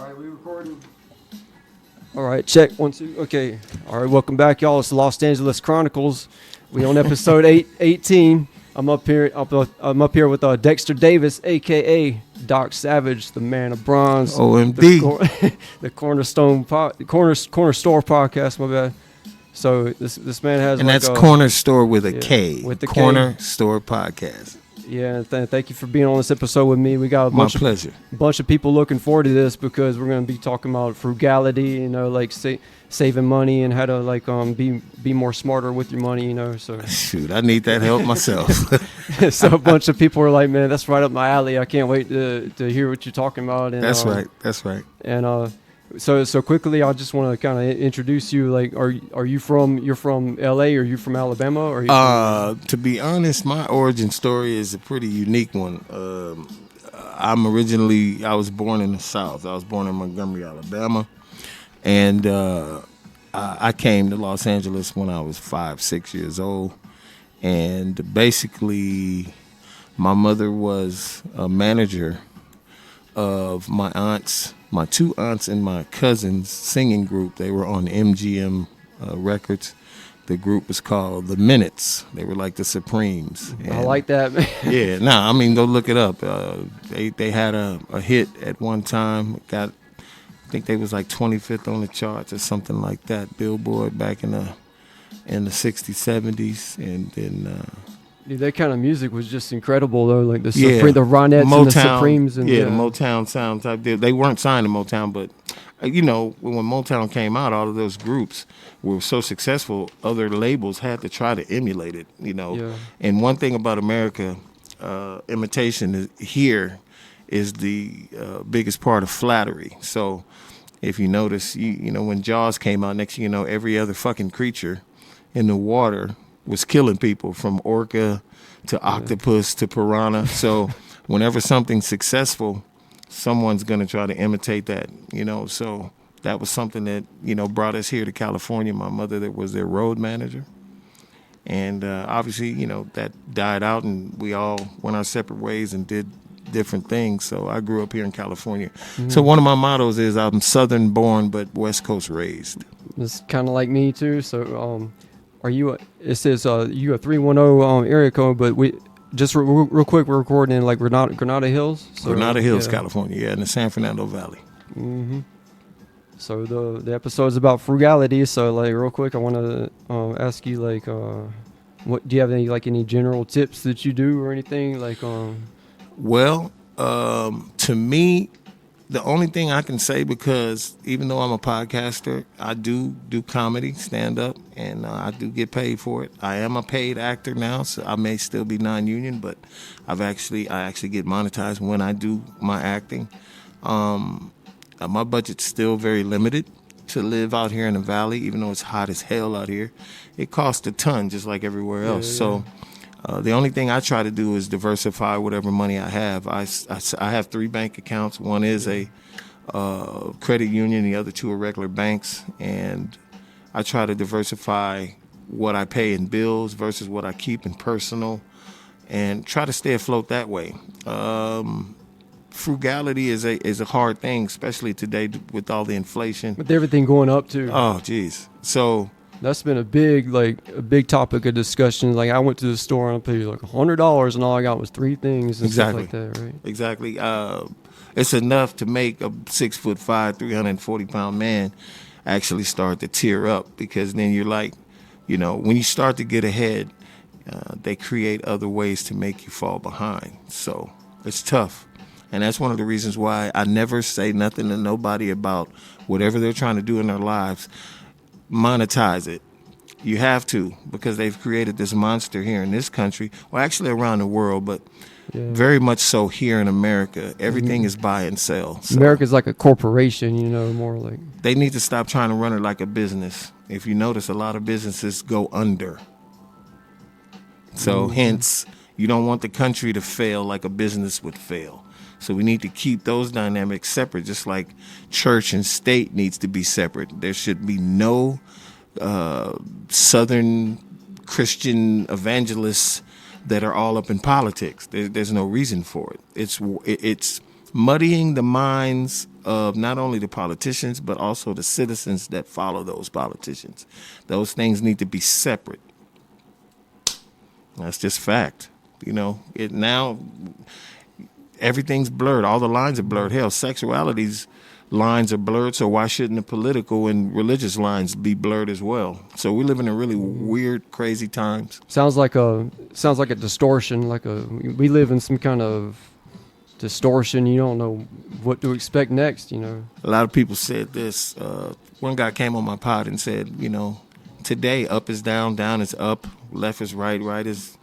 right, we recording. All right, check 1 2. Okay. All right, welcome back, y'all. It's the Los Angeles Chronicles. We on episode 18. I'm up here with Dexter Davis, aka Doc Savage, the man of bronze. OMD. The corner store podcast. My bad. So this man has, and like that's Corner Store with a K. With the Corner K. Store podcast. Yeah, thank you for being on this episode with me. We got a My pleasure. Bunch of people looking forward to this because we're going to be talking about frugality, like saving money and how to be more smarter with your money, So shoot, I need that help myself. So a bunch of people are like, man, that's right up my alley. I can't wait to hear what you're talking about. And, That's right. And so quickly, I just want to kind of introduce you. Like, you're from LA, or you from Alabama, or to be honest, my origin story is a pretty unique one. I was born in the South. I was born in Montgomery, Alabama, and I came to Los Angeles when I was 5-6 years old, and basically, my mother was a manager of my two aunts and my cousin's singing group. They were on MGM Records. The group was called The Minutes. They were like the Supremes. And I like that, man. Yeah, go look it up. They had a hit at one time. I think they was like 25th on the charts or something like that. Billboard back in the 60s, 70s, and then. Dude, that kind of music was just incredible, though. Like the Motown, Ronettes and the Supremes. And, the Motown sound type deal. They weren't signed to Motown, but, when Motown came out, all of those groups were so successful, other labels had to try to emulate it, Yeah. And one thing about America, imitation here is the biggest part of flattery. So if you notice, when Jaws came out, next thing you know, every other fucking creature in the water was killing people, from orca to octopus to piranha. So whenever something's successful, someone's going to try to imitate that, So that was something that, brought us here to California. My mother that was their road manager. And obviously, that died out and we all went our separate ways and did different things. So I grew up here in California. Mm-hmm. So one of my mottos is I'm Southern born but West Coast raised. It's kind of like me too. So it says you a 310 area code, but we just real quick, we're recording in like Granada Hills. So, Granada Hills, California, in the San Fernando Valley. Mm-hmm. So the episode's about frugality. So like real quick, I want to ask you what do you have any general tips that you do or anything Well, to me, the only thing I can say, because even though I'm a podcaster, I do comedy, stand up, and I do get paid for it. I am a paid actor now, so I may still be non-union, but I actually get monetized when I do my acting. My budget's still very limited to live out here in the valley, even though it's hot as hell out here. It costs a ton, just like everywhere else. Yeah. So. The only thing I try to do is diversify whatever money I have. I have 3 bank accounts. One is a credit union. The other 2 are regular banks. And I try to diversify what I pay in bills versus what I keep in personal, and try to stay afloat that way. Frugality is a hard thing, especially today with all the inflation. With everything going up too. Oh, geez. So. That's been a big topic of discussion. Like I went to the store and I paid like $100 and all I got was 3 things and stuff like that, right? Exactly. It's enough to make a 6'5", 340-pound man actually start to tear up, because then you're like, when you start to get ahead, they create other ways to make you fall behind. So it's tough. And that's one of the reasons why I never say nothing to nobody about whatever they're trying to do in their lives. Monetize it. You have to, because they've created this monster here in this country, well, actually around the world, but very much so here in America. Everything is buy and sell. So America's like a corporation, more like. They need to stop trying to run it like a business. If you notice, a lot of businesses go under. So hence, you don't want the country to fail like a business would fail. So we need to keep those dynamics separate, just like church and state needs to be separate. There should be no Southern Christian evangelists that are all up in politics. There's no reason for it. It's muddying the minds of not only the politicians, but also the citizens that follow those politicians. Those things need to be separate. That's just fact. Now everything's blurred. All the lines are blurred. Hell, sexuality's lines are blurred, so why shouldn't the political and religious lines be blurred as well? So we live in a really weird, crazy times. Sounds like a distortion. We live in some kind of distortion. You don't know what to expect next. A lot of people said this. One guy came on my pod and said, today up is down, down is up, left is right, right is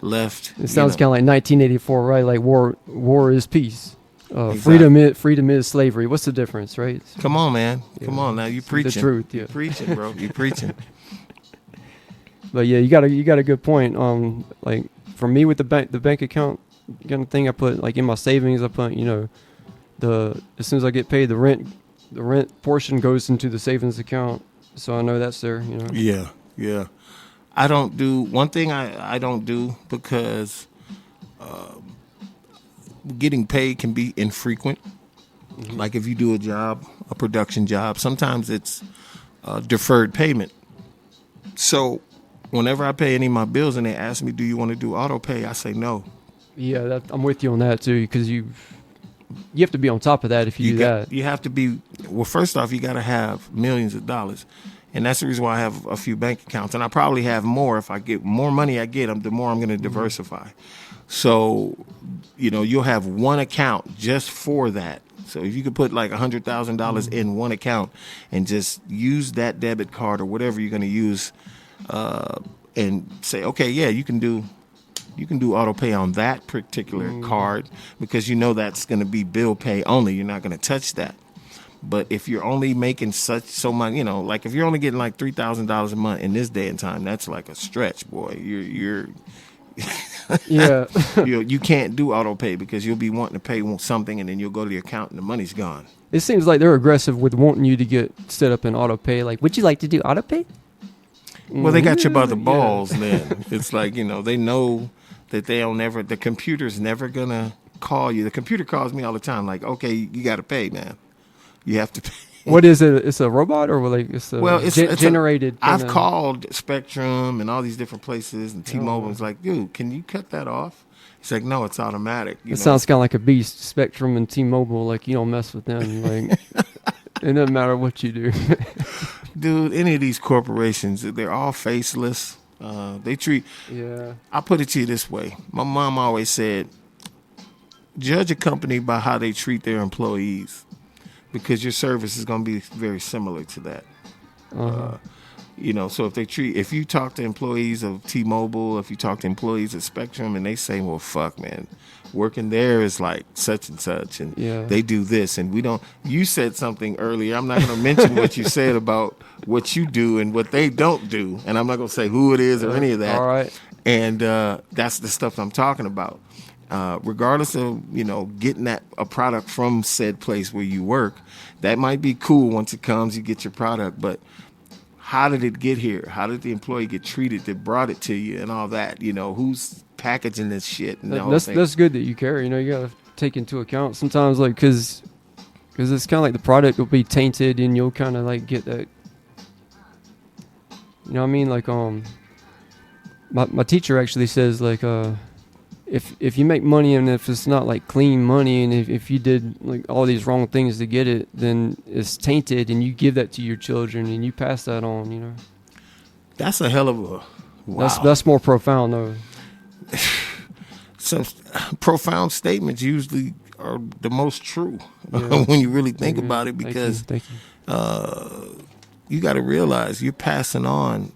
left. It sounds kind of like 1984, right? Like war is peace. Exactly. Freedom is slavery. What's the difference, right? Come on, man. Come on, now you preaching. The truth, yeah. You preaching, bro. You preaching. But yeah, you got a good point. Like for me with the bank account kind of thing, I put like in my savings. I put as soon as I get paid, the rent portion goes into the savings account, so I know that's there. Yeah. I don't do one thing. I don't do because. Getting paid can be infrequent. Mm-hmm. Like if you do a production job, sometimes it's deferred payment. So whenever I pay any of my bills and they ask me, do you want to do auto pay? I say no. Yeah, I'm with you on that too, because you have to be on top of that if you do that. You have to be, well, first off, you got to have millions of dollars. And that's the reason why I have a few bank accounts. And I probably have more. If I get more money the more I'm going to diversify. So, you'll have one account just for that. So if you could put like $100,000 in one account and just use that debit card or whatever you're going to use and say, okay, yeah, you can do auto pay on that particular card because that's going to be bill pay only. You're not going to touch that. But if you're only making so much, like if you're only getting like $3,000 a month in this day and time, that's like a stretch, boy. You're yeah. You can't do auto pay because you'll be wanting to pay something and then you'll go to your account and the money's gone. It seems like they're aggressive with wanting you to get set up in auto pay. Like, would you like to do auto pay? Well, they got you by the balls then. It's like, they know that the computer's never going to call you. The computer calls me all the time like, okay, you got to pay, man. You have to pay. What is it? It's a robot or like it's generated? I've called Spectrum and all these different places and T-Mobile. It's like, dude, can you cut that off? It's like, no, it's automatic. It sounds kind of like a beast. Spectrum and T-Mobile, like you don't mess with them. Like it doesn't matter what you do. Dude, any of these corporations, they're all faceless. They treat. Yeah. I put it to you this way. My mom always said, judge a company by how they treat their employees. Because your service is going to be very similar to that. Uh-huh. So if you talk to employees of T-Mobile, if you talk to employees of Spectrum and they say, well, fuck, man, working there is like such and such and they do this and we don't. You said something earlier. I'm not going to mention what you said about what you do and what they don't do. And I'm not going to say who it is or any of that. All right. And that's the stuff I'm talking about. Regardless of, getting a product from said place where you work, that might be cool once it comes, you get your product. But how did it get here? How did the employee get treated that brought it to you and all that? Who's packaging this shit? And that's good that you care. You got to take into account sometimes, like, because it's kind of like the product will be tainted and you'll kind of like get that. You know what I mean? Like, my teacher actually says like, if you make money and if it's not like clean money and if you did like all these wrong things to get it, then it's tainted and you give that to your children and you pass that on, That's a hell of a wow. That's more profound though. Some profound statements usually are the most true when you really think about it because Thank you. You got to realize you're passing on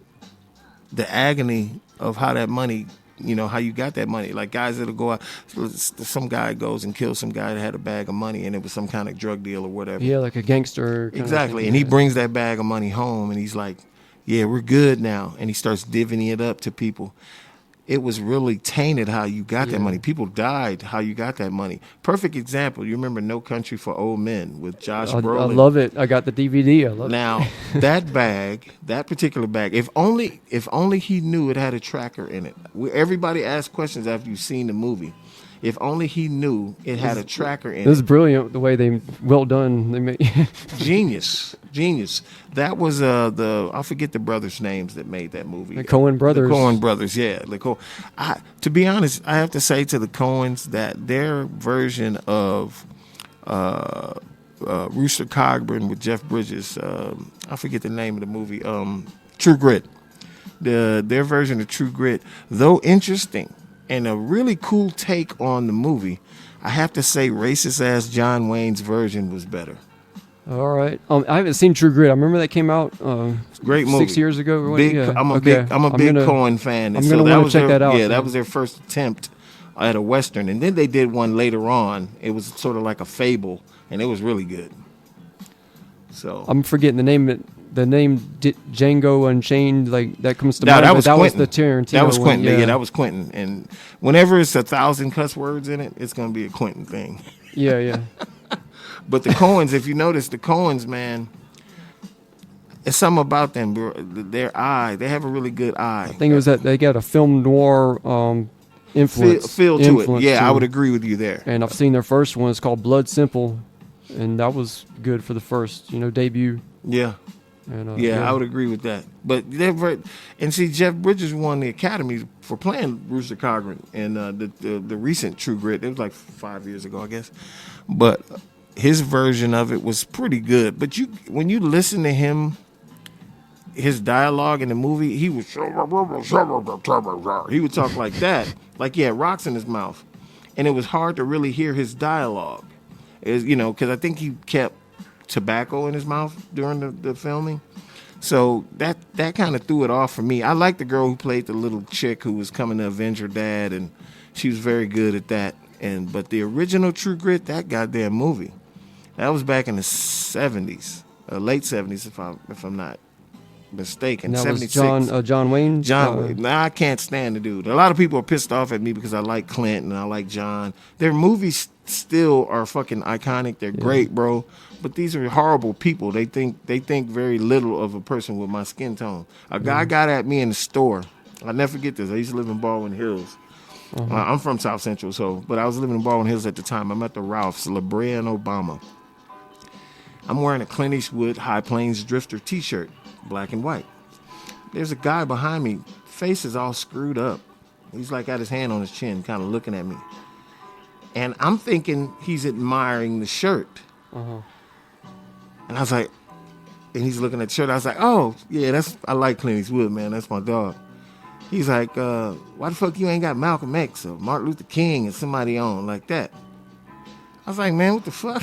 the agony of how that money how you got that money. Like guys that'll go out, some guy goes and kills some guy that had a bag of money and it was some kind of drug deal or whatever. Yeah, like a gangster. Exactly. And he brings that bag of money home and he's like, yeah, we're good now. And he starts divvying it up to people. It was really tainted how you got that money. People died how you got that money. Perfect example. You remember No Country for Old Men with Josh Brolin? I love it. I got the DVD. I love it. Now, that particular bag, if only he knew it had a tracker in it. Everybody asks questions after you've seen the movie. If only he knew it had a tracker in It was it. brilliant the way well done. They made Genius. That was I forget the brothers' names that made that movie. the Coen brothers. The Coen brothers, yeah. To be honest, I have to say to the Coens that their version of Rooster Cogburn with Jeff Bridges, I forget the name of the movie, True Grit. Their version of True Grit, though interesting and a really cool take on the movie, I have to say racist ass John Wayne's version was better. All right. I haven't seen True Grit. I remember that came out Great movie. 6 years ago. Or what? Big, Yeah. I'm a Okay. big Coen fan. And I'm gonna that want was to check that out. Yeah, that was their first attempt at a Western. And then they did one later on. It was sort of like a fable, and it was really good. So I'm forgetting the name. The name Django Unchained, like that comes to No, mind. that but was that was Quentin. the Tarantino. That was Quentin. One, Yeah, that was Quentin. And whenever it's 1,000 cuss words in it, it's going to be a Quentin thing. Yeah. But the Coens, if you notice, the Coens, man, it's something about them, bro. Their eye, they have a really good eye. I think it was that they got a film noir influence. Feel to it. Yeah, I to would it. agree with you there. And I've seen their first one. It's called Blood Simple, and that was good for the first, debut. Yeah. And, I would agree with that. But and see, Jeff Bridges won the Academy for playing Rooster Cogburn in the recent True Grit. It was like 5 years ago, I guess. But his version of it was pretty good. But when you listen to him, his dialogue in the movie, he would talk like that, like he had rocks in his mouth, and it was hard to really hear his dialogue. Because I think he kept tobacco in his mouth during the filming, so that kind of threw it off for me. I like the girl who played the little chick who was coming to avenge her dad, and she was very good at that. But the original True Grit, that goddamn movie, that was back in the 70s, late 70s if I'm not mistaken. that was 76. John Wayne. John Wayne. Now, I can't stand the dude. A lot of people are pissed off at me because I like Clint and I like John. Their movies still are fucking iconic. They're great, bro. But these are horrible people. They think very little of a person with my skin tone. A guy got at me in the store. I'll never forget this. I used to live in Baldwin Hills. I'm from South Central, but I was living in Baldwin Hills at the time. I'm at the Ralph's, La Brea and Obama. I'm wearing a Clint Eastwood High Plains Drifter t-shirt, black and white. There's a guy behind me, face is all screwed up. He's like got his hand on his chin, kind of looking at me. And I'm thinking he's admiring the shirt. And I was like, and he's looking at the shirt. I was like, oh, yeah, I like Clint Eastwood, man. That's my dog. He's like, why the fuck you ain't got Malcolm X or Martin Luther King and somebody on like that? I was like, man, what the fuck?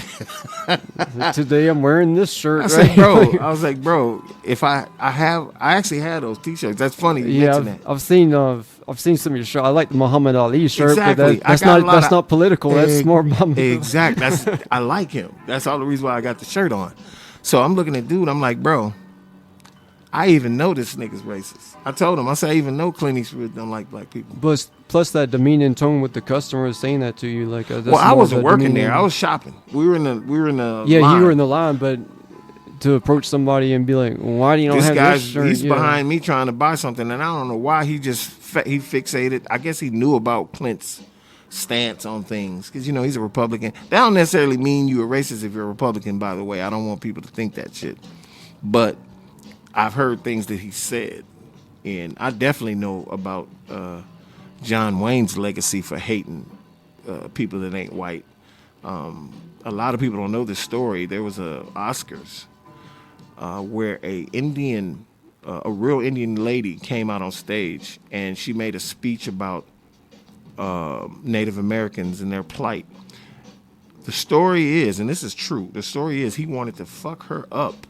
Today I'm wearing this shirt. I was like, bro, if I actually had those T-shirts. That's funny. You mentioned that. I've seen some of your shirts. I like the Muhammad Ali shirt, Exactly. but that's not political. That's more Muhammad. Exactly. I like him. That's all the reason why I got the shirt on. So I'm looking at dude. I'm like, bro, I even know this nigga's racist. I told him. I said, I even know Clint Eastwood don't like black people. But plus that demeaning tone with the customers saying that to you, like that's I more wasn't of a working demeaning- there. I was shopping. We were in the Yeah, line. you were in the line, but to approach somebody and be like, why do you don't This have guy's this shirt? he's Yeah. behind me trying to buy something, and I don't know why he fixated. I guess he knew about Clint's stance on things because he's a Republican. That don't necessarily mean you're a racist if you're a Republican. By the way, I don't want people to think that shit. But I've heard things that he said, and I definitely know about John Wayne's legacy for hating people that ain't white. A lot of people don't know this story. There was a Oscars where a real Indian lady came out on stage and she made a speech about Native Americans and their plight. The story is, and this is true, the story is he wanted to fuck her up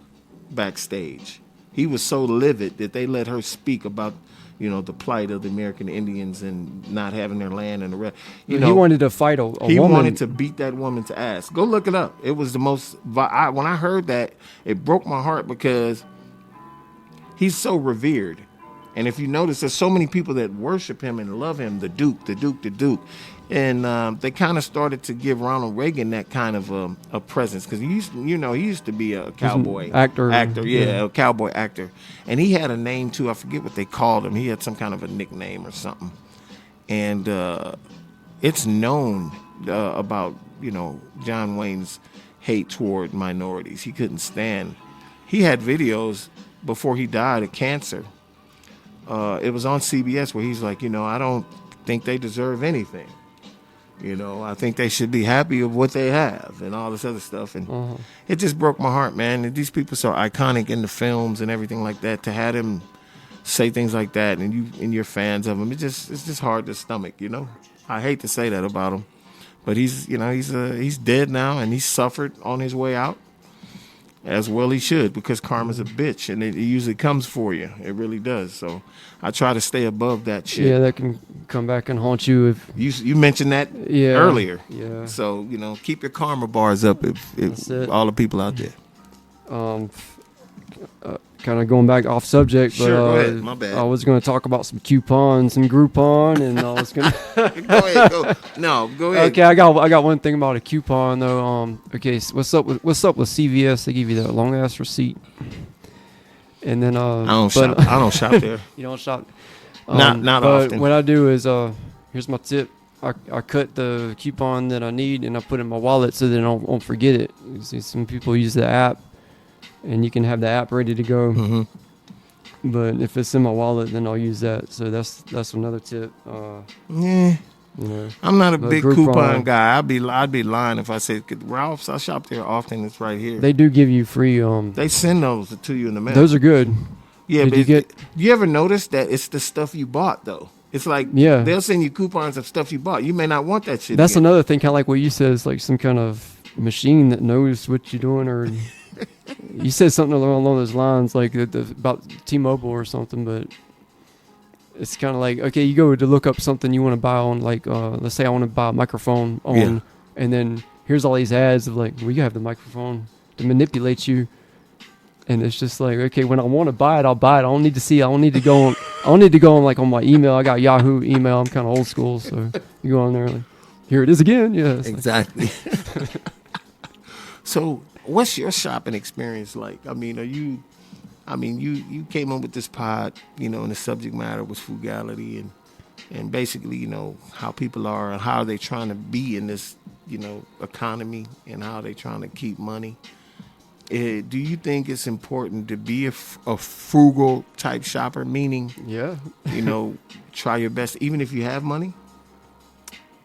backstage. He was so livid that they let her speak about, the plight of the American Indians and not having their land and the rest. He wanted to fight a He woman. wanted to beat that woman to ass. Go look it up. It was the most. When I heard that, it broke my heart because he's so revered. And if you notice, there's so many people that worship him and love him, the Duke. And they kind of started to give Ronald Reagan that kind of a presence because he used to be a cowboy actor, a cowboy actor, and he had a name too. I forget what they called him. He had some kind of a nickname or something, and it's known about, John Wayne's hate toward minorities. He couldn't stand. He had videos before he died of cancer. It was on CBS where he's like, I don't think they deserve anything. I think they should be happy of what they have and all this other stuff. And it just broke my heart, man. And these people so iconic in the films and everything like that. To have him say things like that and you're fans of him, it's just hard to stomach. I hate to say that about him, but he's dead now and he's suffered on his way out. As well he should, because karma's a bitch, and it usually comes for you. It really does. So I try to stay above that shit. Yeah, that can come back and haunt you if you mentioned that earlier. Yeah. So keep your karma bars up if all the people out there. Kind of going back off subject, but sure, go ahead. My bad. I was going to talk about some coupons and Groupon, and I was going to go ahead. Okay, I got one thing about a coupon though. Okay, so what's up with CVS? They give you that long ass receipt, and then I don't shop there. You don't shop. Not but often. What I do is here's my tip. I cut the coupon that I need and I put it in my wallet so that I won't forget it. You see, some people use the app, and you can have the app ready to go. Mm-hmm. But if it's in my wallet, then I'll use that. So that's another tip. Yeah. I'm not a big Groupon coupon guy. I'd be lying if I said Ralph's. I shop there often. It's right here. They do give you free. They send those to you in the mail. Those are good. Yeah, but you ever notice that it's the stuff you bought though? It's like they'll send you coupons of stuff you bought. You may not want that shit. That's again. another thing. Kind of like what you said. It's like some kind of machine that knows what you're doing, or you said something along those lines, like about T-Mobile or something. But it's kind of like, okay, you go to look up something you want to buy on, like let's say I want to buy a microphone on, and then here's all these ads of like, well, you have the microphone to manipulate you. And it's just like, okay, when I want to buy it, I'll buy it. I don't need to see. I don't need to go on. I don't need to go on like on my email. I got Yahoo email. I'm kind of old school, so you go on there like, here it is again. Yeah, exactly. So, what's your shopping experience like? I mean, you came up with this pod, and the subject matter was frugality and basically, how people are and how they trying to be in this, economy and how they trying to keep money. Do you think it's important to be a frugal type shopper? Meaning, try your best, even if you have money?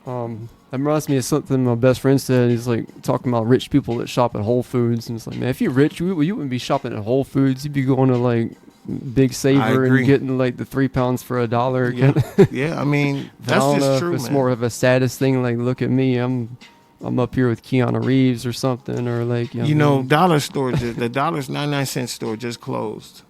That reminds me of something my best friend said. He's like talking about rich people that shop at Whole Foods. And it's like, man, if you're rich, you wouldn't be shopping at Whole Foods. You'd be going to like Big Saver and getting like the 3 pounds for $1 again. Yeah, I mean, that's I don't just know true, if it's man. more of a status thing. Like, look at me. I'm up here with Keanu Reeves or something, or like dollar store. The $99 store just closed.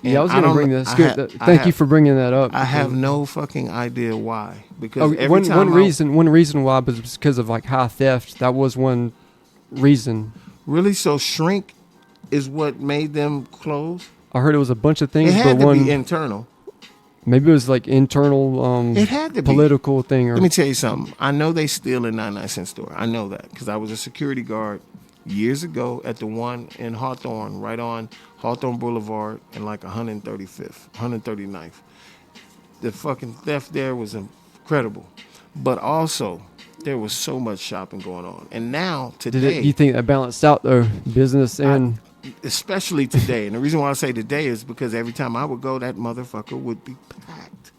And I was going to bring that. Thank you for bringing that up. I have no fucking idea why. Because one reason why was because of like high theft. That was one reason. Really? So shrink is what made them close? I heard it was a bunch of things. It had to be internal. Maybe it was like internal. It had to political thing. Let me tell you something. I know they steal in 99-cent store. I know that because I was a security guard years ago at the one in Hawthorne, right on Hawthorne Boulevard, and like 139th. The fucking theft there was incredible, but also there was so much shopping going on. And now today, you think that balanced out though, business and especially today. And the reason why I say today is because every time I would go, that motherfucker would be packed.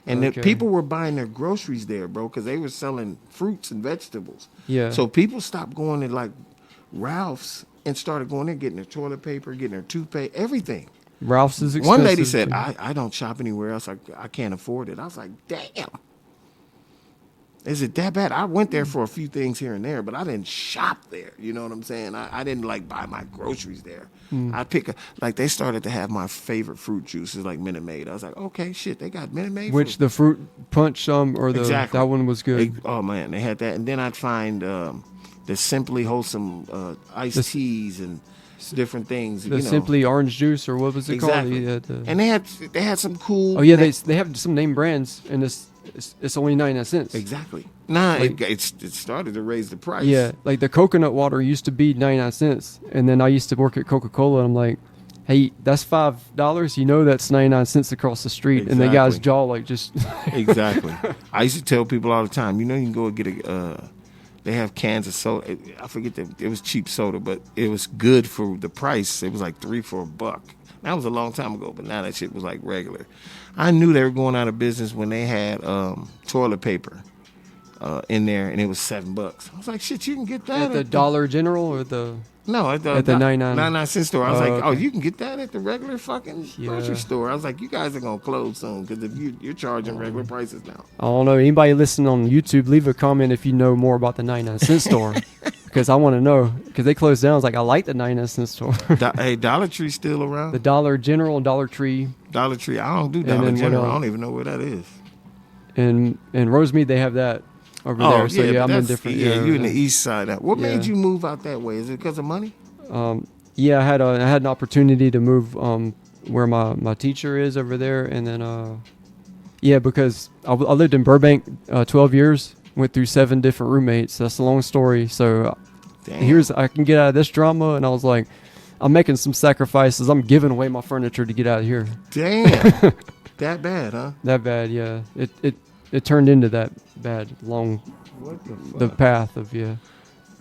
And the people were buying their groceries there, bro, because they were selling fruits and vegetables. Yeah. So people stopped going to like Ralph's and started going there, getting their toilet paper, getting their toothpaste, everything. Ralph's is expensive. One lady said, I don't shop anywhere else. I can't afford it. I was like, damn. Is it that bad? I went there for a few things here and there, but I didn't shop there. You know what I'm saying? I didn't like buy my groceries there. I they started to have my favorite fruit juices like Minute Maid. I was like, okay, shit, they got Minute Maid. Which the fruit punch or the exactly. That one was good. Oh man, they had that, and then I'd find the Simply Wholesome iced teas and different things. The Simply Orange Juice or what was it called? And they had some cool. Oh yeah, they have some name brands, and it's only 99 cents. Exactly. Nah, it started to raise the price. Yeah, like the coconut water used to be 99 cents, and then I used to work at Coca-Cola, and I'm like, hey, that's $5. You know that's 99 cents across the street, and the guy's Exactly. jaw like just Exactly. I used to tell people all the time, you know, you can go and get they have cans of soda. I forget that it was cheap soda, but it was good for the price. It was like $3 for $1. That was a long time ago, but now that shit was like regular. I knew they were going out of business when they had toilet paper in there, and it was $7. I was like, shit, you can get that at the Dollar General or the no, at the 99 cent store. I was like, okay. oh, you can get that at the regular fucking grocery Yeah. store. I was like, you guys are gonna close soon because if you're charging regular prices now. I don't know. Anybody listening on YouTube, leave a comment if you know more about the 99 cent store, because I want to know. Because they closed down. I was like, I like the 99 cent store. Hey, Dollar Tree's still around. The Dollar General and Dollar Tree. Dollar Tree. I don't do And Dollar then what General. I else? don't even know where that is. And Rosemead, they have that over there. So yeah, but I'm in that's- different. Yeah, you're in the east side. What Yeah. made you move out that way? Is it because of money? Yeah, I had an opportunity to move where my teacher is over there, and then yeah, because I lived in Burbank 12 years, went through 7 different roommates. That's a long story. So Damn. I can get out of this drama, and I was like, I'm making some sacrifices. I'm giving away my furniture to get out of here. Damn. That bad, huh? That bad, yeah. It turned into that bad long What the fuck? the path of yeah.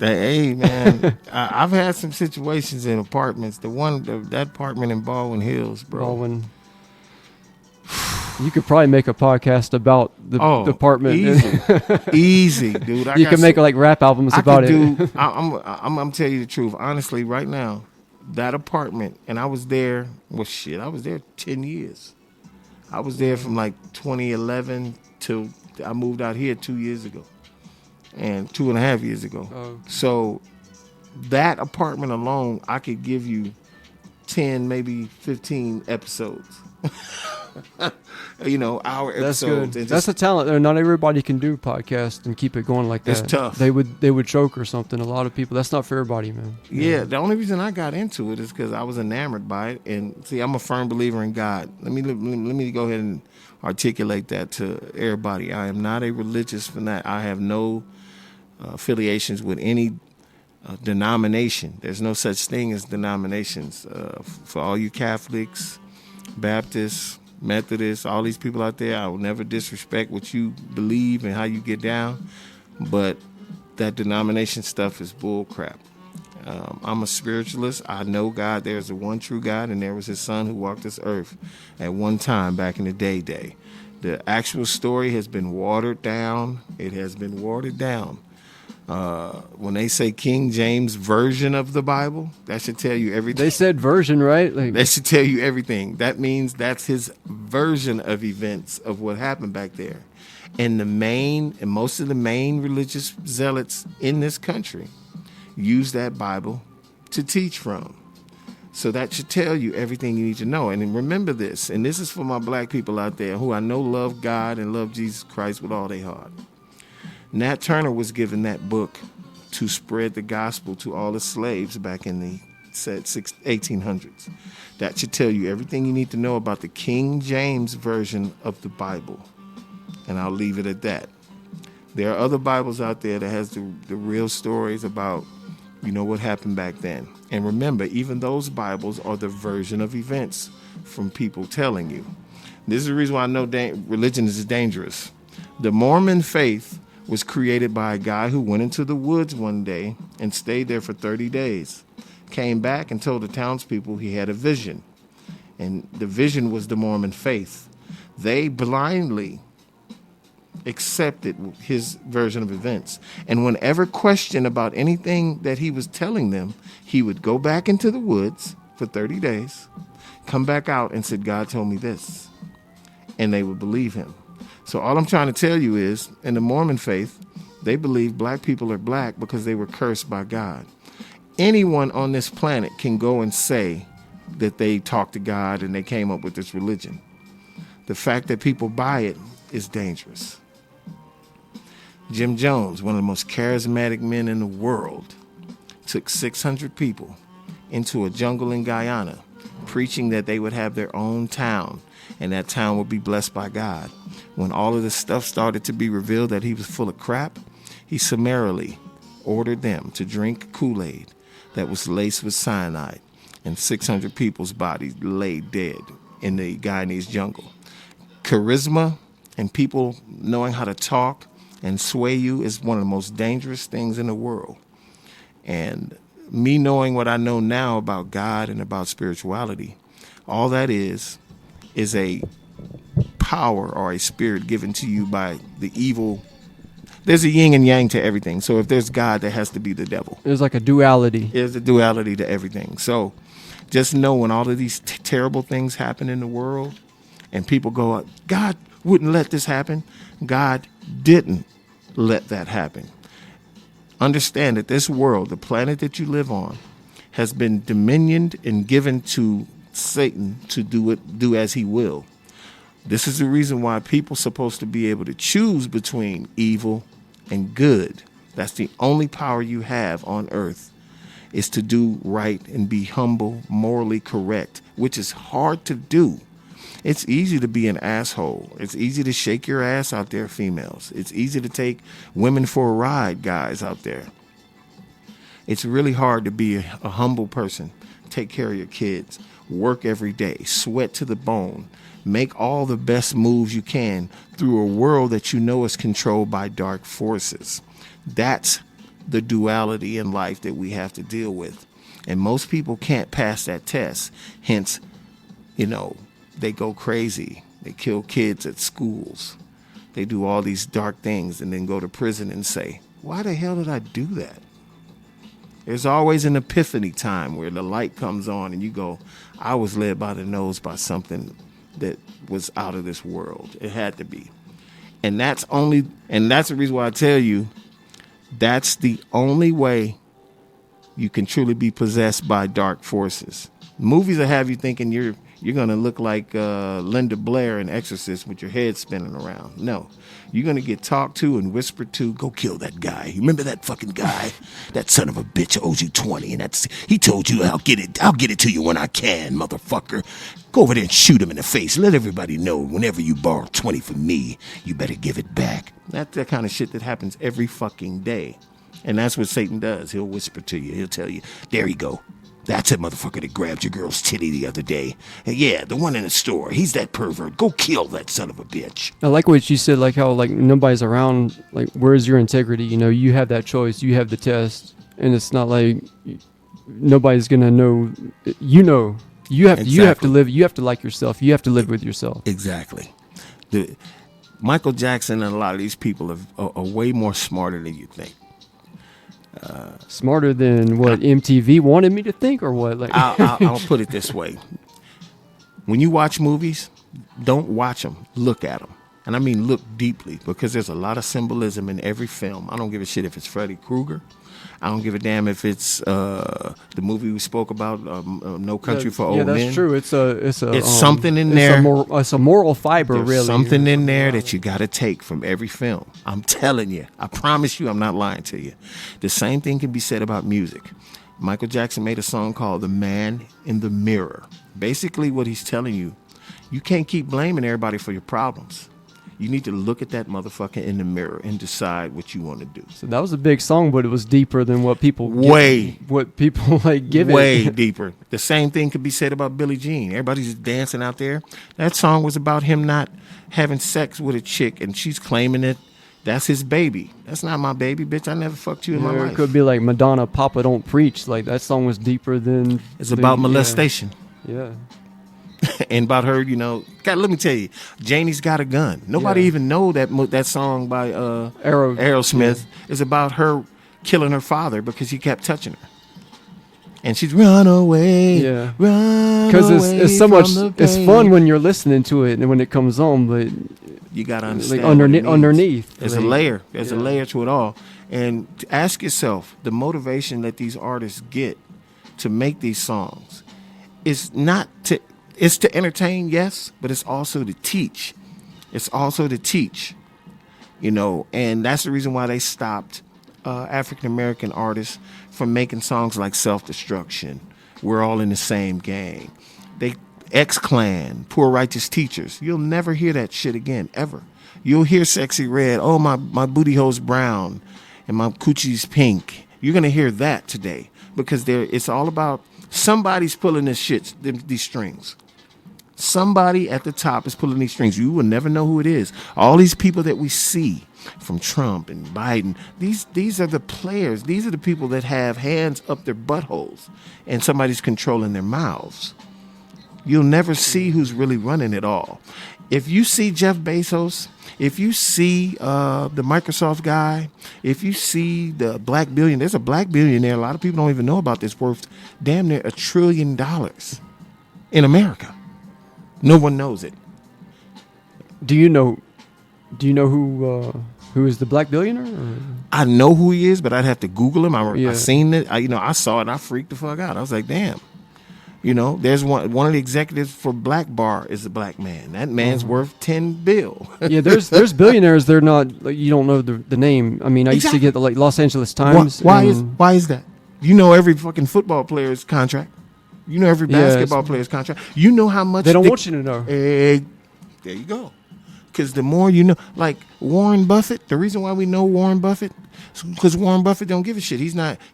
Hey man, I've had some situations in apartments. That apartment in Baldwin Hills, bro. Baldwin. You could probably make a podcast about the apartment. Easy, easy, dude. You can make like rap albums about it. I'm tell you the truth. Honestly, right now, that apartment, and I was there. Well, shit, I was there 10 years. I was there from like 2011 till I moved out here 2 years ago, and 2.5 years ago. Oh. So that apartment alone, I could give you 10, maybe 15 episodes. Our That's episodes. good. And That's a talent there. Not everybody can do podcasts and keep it going like that. It's tough. They would choke or something. A lot of people. That's not for everybody, man. Yeah, the only reason I got into it is because I was enamored by it. And see, I'm a firm believer in God. Let me go ahead and articulate that to everybody. I am not a religious fanatic. I have no affiliations with any denomination. There's no such thing as denominations. For all you Catholics, Baptists, Methodists, all these people out there, I will never disrespect what you believe and how you get down, but that denomination stuff is bull crap. I'm a spiritualist. I know God. There's a one true God, and there was his son who walked this earth at one time back in the day. The actual story has been watered down. It has been watered down. When they say King James version of the Bible, that should tell you everything. They said version, right? Like, That should tell you everything. That means that's his version of events of what happened back there. And most of the main religious zealots in this country use that Bible to teach from. So that should tell you everything you need to know. And then remember this, and this is for my black people out there who I know love God and love Jesus Christ with all their heart. Nat Turner was given that book to spread the gospel to all the slaves back in the 1800s. That should tell you everything you need to know about the King James version of the Bible. And I'll leave it at that. There are other Bibles out there that has the real stories about, what happened back then. And remember, even those Bibles are the version of events from people telling you. This is the reason why I know religion is dangerous. The Mormon faith was created by a guy who went into the woods one day and stayed there for 30 days. Came back and told the townspeople he had a vision. And the vision was the Mormon faith. They blindly accepted his version of events. And whenever questioned about anything that he was telling them, he would go back into the woods for 30 days, come back out and said, God told me this. And they would believe him. So all I'm trying to tell you is, in the Mormon faith, they believe black people are black because they were cursed by God. Anyone on this planet can go and say that they talked to God and they came up with this religion. The fact that people buy it is dangerous. Jim Jones, one of the most charismatic men in the world, took 600 people into a jungle in Guyana, preaching that they would have their own town and that town would be blessed by God. When all of this stuff started to be revealed that he was full of crap, he summarily ordered them to drink Kool-Aid that was laced with cyanide. and 600 people's bodies laid dead in the Guyanese jungle. Charisma and people knowing how to talk and sway you is one of the most dangerous things in the world. And me knowing what I know now about God and about spirituality, all that is a power or a spirit given to you by the evil. There's a yin and yang to everything. So if there's God, there has to be the devil. There's like a duality. There's a duality to everything. So just know when all of these terrible things happen in the world and people go, God wouldn't let this happen. God didn't let that happen. Understand that this world, the planet that you live on, has been dominioned and given to Satan to do as he will. This is the reason why people are supposed to be able to choose between evil and good. That's the only power you have on earth, is to do right and be humble, morally correct, which is hard to do. It's easy to be an asshole. It's easy to shake your ass out there, females. It's easy to take women for a ride, guys out there. It's really hard to be a humble person. Take care of your kids. Work every day. Sweat to the bone. Make all the best moves you can through a world that you know is controlled by dark forces. That's the duality in life that we have to deal with. And most people can't pass that test. Hence, they go crazy. They kill kids at schools. They do all these dark things and then go to prison and say, why the hell did I do that? There's always an epiphany time where the light comes on and you go, I was led by the nose by something that was out of this world. It had to be. And that's the reason why I tell you, that's the only way you can truly be possessed by dark forces. Movies will have you thinking you're going to look like Linda Blair in Exorcist with your head spinning around. No. You're going to get talked to and whispered to, go kill that guy. You remember that fucking guy? That son of a bitch owes you 20, and he told you I'll get it to you when I can, motherfucker. Go over there and shoot him in the face. Let everybody know whenever you borrow 20 from me, you better give it back. That's the kind of shit that happens every fucking day. And that's what Satan does. He'll whisper to you. He'll tell you, there you go. That's a motherfucker that grabbed your girl's titty the other day. And yeah, the one in the store. He's that pervert. Go kill that son of a bitch. I like what you said, like how like nobody's around. Like, where's your integrity? You have that choice. You have the test, and it's not like nobody's gonna know. You have to live. You have to like yourself. You have to live with yourself. Exactly. Michael Jackson and a lot of these people are way more smarter than you think. Smarter than what MTV wanted me to think, or what? Like, I'll put it this way: when you watch movies, don't watch them, look at them, and I mean look deeply, because there's a lot of symbolism in every film. I don't give a shit if it's Freddy Krueger. I don't give a damn if it's the movie we spoke about, No Country for Old Men. Yeah, that's true. It's something in there. It's a moral fiber, There's really. Something in there that you got to take from every film. I'm telling you. I promise you, I'm not lying to you. The same thing can be said about music. Michael Jackson made a song called "The Man in the Mirror." Basically, what he's telling you, you can't keep blaming everybody for your problems. You need to look at that motherfucker in the mirror and decide what you want to do. So that was a big song, but it was deeper than what people give Way it. deeper. The same thing could be said about Billie Jean. Everybody's just dancing out there. That song was about him not having sex with a chick, and she's claiming that that's his baby. That's not my baby, bitch. I never fucked you in my life. It could be like Madonna, Papa Don't Preach. Like, that song was deeper than... It's about molestation. Yeah. And about her, God, let me tell you, Janie's Got a Gun. Nobody even know that song by Aerosmith is about her killing her father because he kept touching her. And she's run away, run because it's so much. It's fun when you're listening to it and when it comes on, but you gotta understand like underneath. There's a layer. There's a layer to it all. And ask yourself, the motivation that these artists get to make these songs is not to. It's to entertain, yes, but it's also to teach. It's also to teach, and that's the reason why they stopped African-American artists from making songs like Self-Destruction, We're All in the Same Gang, X-Clan, Poor Righteous Teachers. You'll never hear that shit again, ever. You'll hear Sexy Red, my booty hole's brown, and my coochie's pink. You're going to hear that today. because it's all about somebody's pulling this shit, these strings. Somebody at the top is pulling these strings. You will never know who it is. All these people that we see, from Trump and Biden, these are the players. These are the people that have hands up their buttholes, and somebody's controlling their mouths. You'll never see who's really running it all. If you see Jeff Bezos, if you see the Microsoft guy, if you see the black billionaire, there's a black billionaire. A lot of people don't even know about this, worth damn near $1 trillion in America. No one knows it. Do you know who is the black billionaire? Or? I know who he is, but I'd have to Google him. Yeah. I seen it. I saw it. And I freaked the fuck out. I was like, damn. There's one of the executives for Black Bar is a black man. That man's worth $10 billion. Yeah, there's billionaires. They're not. You don't know the name. I mean, I used to get the Los Angeles Times. Why is that? You know every fucking football player's contract. You know every basketball player's contract. You know how much they don't want you to know. There you go. Because the more you know, like Warren Buffett. The reason why we know Warren Buffett is because Warren Buffett don't give a shit.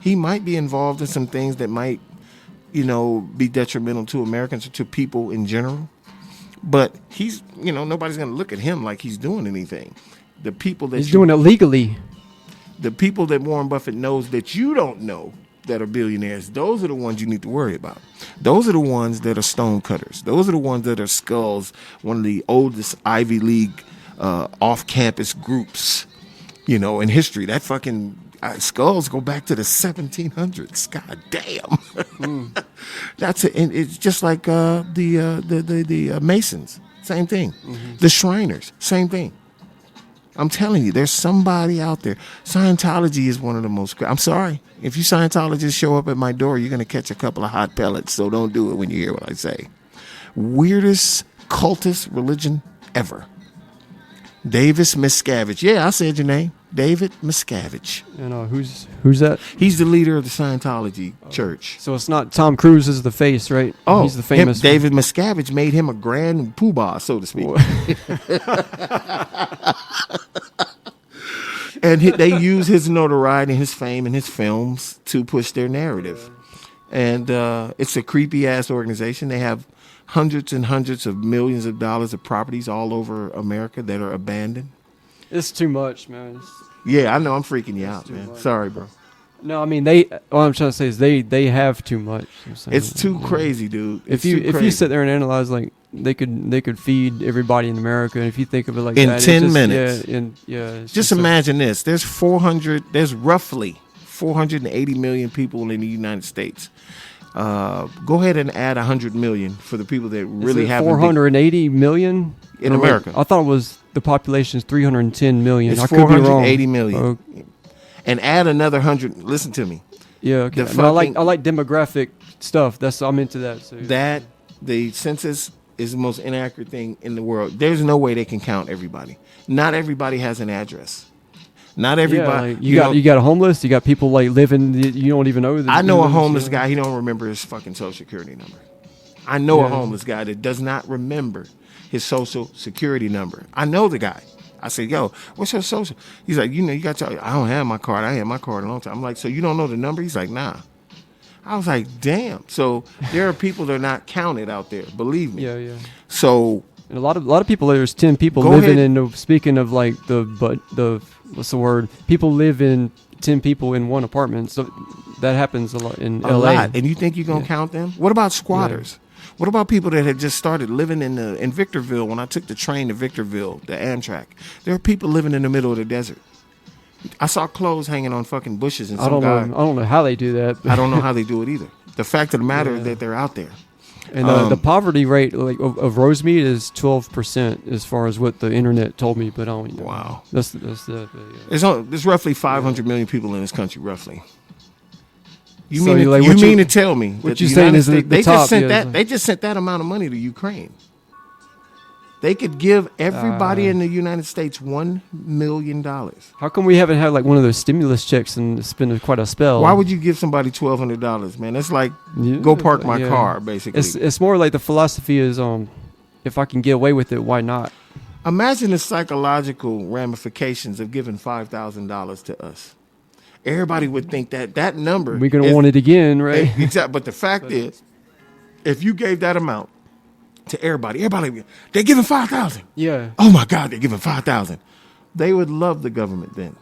He might be involved in some things that might, be detrimental to Americans or to people in general. But he's, nobody's going to look at him like he's doing anything. The people that he's doing it legally. The people that Warren Buffett knows that you don't know that are billionaires, those are the ones you need to worry about. Those are the ones that are stone cutters. Those are the ones that are skulls, one of the oldest Ivy League off-campus groups, in history. That fucking skulls go back to the 1700s. God damn. That's it. And it's just like the Masons. Same thing. Mm-hmm. The Shriners. Same thing. I'm telling you, there's somebody out there. Scientology is one of the most... I'm sorry. If you Scientologists show up at my door, you're going to catch a couple of hot pellets, so don't do it when you hear what I say. Weirdest cultist religion ever. Davis Miscavige. Yeah, I said your name. David Miscavige. And who's that? He's the leader of the Scientology church. So it's not Tom Cruise is the face, right? Oh, he's the famous David Miscavige made him a grand poobah, so to speak. And they use his notoriety and his fame and his films to push their narrative. And it's a creepy-ass organization. They have hundreds and hundreds of millions of dollars of properties all over America that are abandoned. It's too much, man. Yeah, I know. I'm freaking you out, man. Much. Sorry, bro. No, I mean, what I'm trying to say is they have too much. It's too crazy, dude. If you sit there and analyze, like, they could feed everybody in America, and if you think of it like in that, 10 minutes. Just imagine this. There's roughly 480 million people in the United States. Go ahead and add 100 million for the people that really have 480 million in America. I thought it was the population is 310 million. It's I could be wrong. 480 million. And add another 100. Listen to me. Yeah, okay. I like demographic stuff. I'm into that. So. The census is the most inaccurate thing in the world. There's no way they can count everybody. Not everybody has an address. Not everybody. Yeah, like you got a homeless. You got people like living. You don't even know. I know a homeless guy. He don't remember his fucking social security number. I know a homeless guy that does not remember his social security number. I know the guy. I said, yo, what's your social? He's like, you got your, I don't have my card. I had my card a long time. I'm like, so you don't know the number? He's like, nah. I was like, damn. So there are people that are not counted out there. Believe me. Yeah. So and a lot of people. There's 10 people living in. Speaking of like the what's the word? People live in 10 people in one apartment. So that happens a lot in LA. Lot. And you think you're gonna count them? What about squatters? Yeah. What about people that had just started living in Victorville? When I took the train to Victorville, the Amtrak, there are people living in the middle of the desert. I saw clothes hanging on fucking bushes. And I don't know how they do that. I don't know how they do it either. The fact of the matter is that they're out there. And the poverty rate of Rosemead is 12% as far as what the internet told me. But I don't know. Wow, that's There's roughly 500 million people in this country, roughly. You so mean to tell me what you're saying is they just sent that amount of money to Ukraine? They could give everybody in the United States $1 million. How come we haven't had like one of those stimulus checks and it's been quite a spell? Why would you give somebody $1,200, man? That's like go park my car, basically. It's more like the philosophy is if I can get away with it, why not? Imagine the psychological ramifications of giving $5,000 to us. everybody would think that number. We're going to want it again, right? Exactly. But the fact is, if you gave that amount to everybody, they're giving 5,000. Yeah. Oh my God, they're giving 5,000. They would love the government then.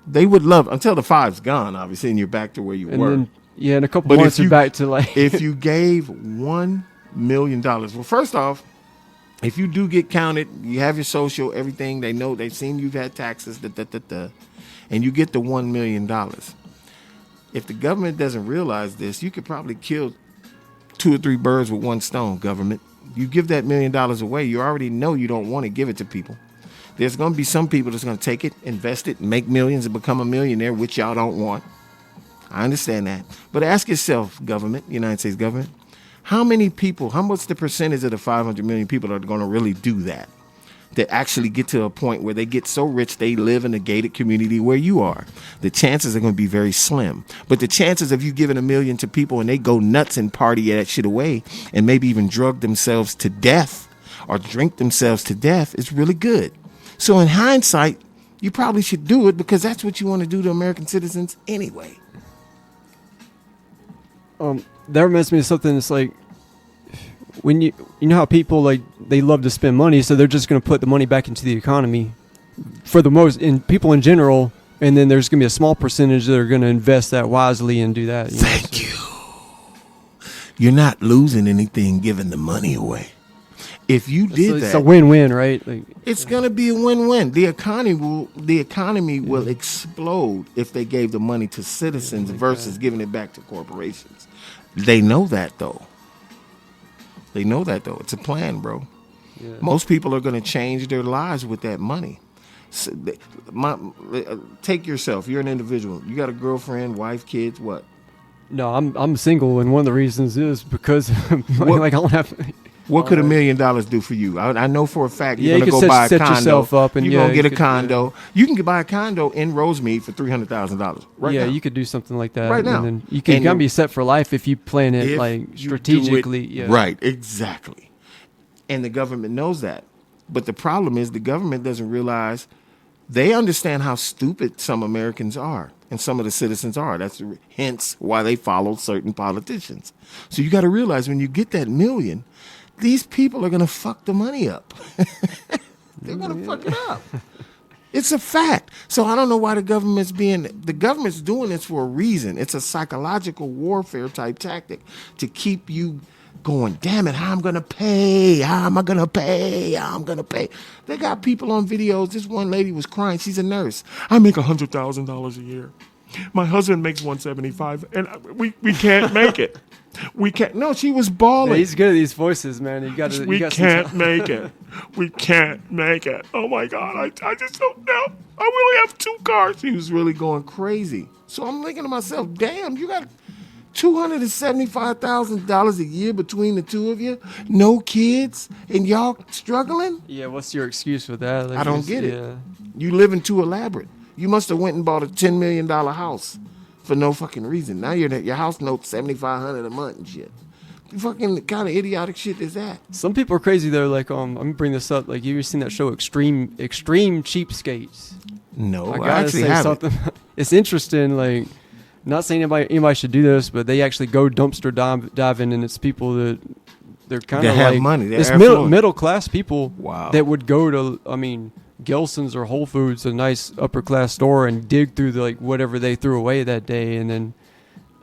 They would love until the 5's gone, obviously, and you're back to where you were. Then, yeah, in a couple months you're back to like. If you gave $1 million, well, first off, if you do get counted, you have your social, everything. They know, they've seen you've had taxes, and you get the $1 million. If the government doesn't realize this, you could probably kill 2 or 3 birds with one stone, government. You give that $1 million away, you already know you don't want to give it to people. There's going to be some people that's going to take it, invest it, make millions, and become a millionaire, which y'all don't want. I understand that. But ask yourself, government, United States government, how much the percentage of the 500 million people are going to really do that actually get to a point where they get so rich they live in a gated community where you are? The chances are going to be very slim. But the chances of you giving $1 million to people and they go nuts and party that shit away and maybe even drug themselves to death or drink themselves to death is really good. So in hindsight, you probably should do it because that's what you want to do to American citizens anyway. That reminds me of something that's like, when you know how people like they love to spend money, so they're just going to put the money back into the economy for the most in people in general, and then there's going to be a small percentage that are going to invest that wisely and do that. Thank you. You're not losing anything giving the money away. If you did that, it's a win-win, right? Like, it's going to be a win-win. The economy will explode if they gave the money to citizens versus giving it back to corporations. They know that though. It's a plan, bro. Yeah. Most people are going to change their lives with that money. So take yourself. You're an individual. You got a girlfriend, wife, kids, what? No, I'm single, and one of the reasons is because I don't have. What could $1 million do for you? I know for a fact you're going to go buy a set condo. Yourself up and you're going to get a condo. Yeah. You can buy a condo in Rosemead for $300,000 right now. Yeah, you could do something like that. Right now. And then you can be set for life if you plan it like strategically. Yeah. Right, exactly. And the government knows that. But the problem is the government doesn't realize they understand how stupid some Americans are and some of the citizens are. That's hence why they follow certain politicians. So you got to realize when you get that $1 million, these people are going to fuck the money up. They're going to fuck it up. It's a fact. So I don't know why the government's doing this for a reason. It's a psychological warfare type tactic to keep you going, damn it, how am I going to pay? How am I going to pay? How am I going to pay? They got people on videos. This one lady was crying. She's a nurse. I make $100,000 a year. My husband makes $175,000, and we can't make it. We can't. No, she was bawling. Yeah, he's good at these voices, man. We can't make it. We can't make it. Oh my God, I just don't know. I really have 2 cars. He was really going crazy. So I'm thinking to myself, damn, you got $275,000 a year between the two of you, no kids, and y'all struggling? Yeah, what's your excuse for that? Like, I don't get it. You living too elaborate. You must have went and bought a $10 million house for no fucking reason. Now your house note's $7,500 a month and shit. You fucking kind of idiotic shit is that? Some people are crazy though. Like I'm gonna bring this up. Like you ever seen that show Extreme Cheapskates? No, I actually haven't. It's interesting. Like not saying anybody should do this, but they actually go dumpster diving, and it's people that they're kind of have like money. It's middle class people. Wow. That would go to Gelson's or Whole Foods, a nice upper class store, and dig through the, like whatever they threw away that day, and then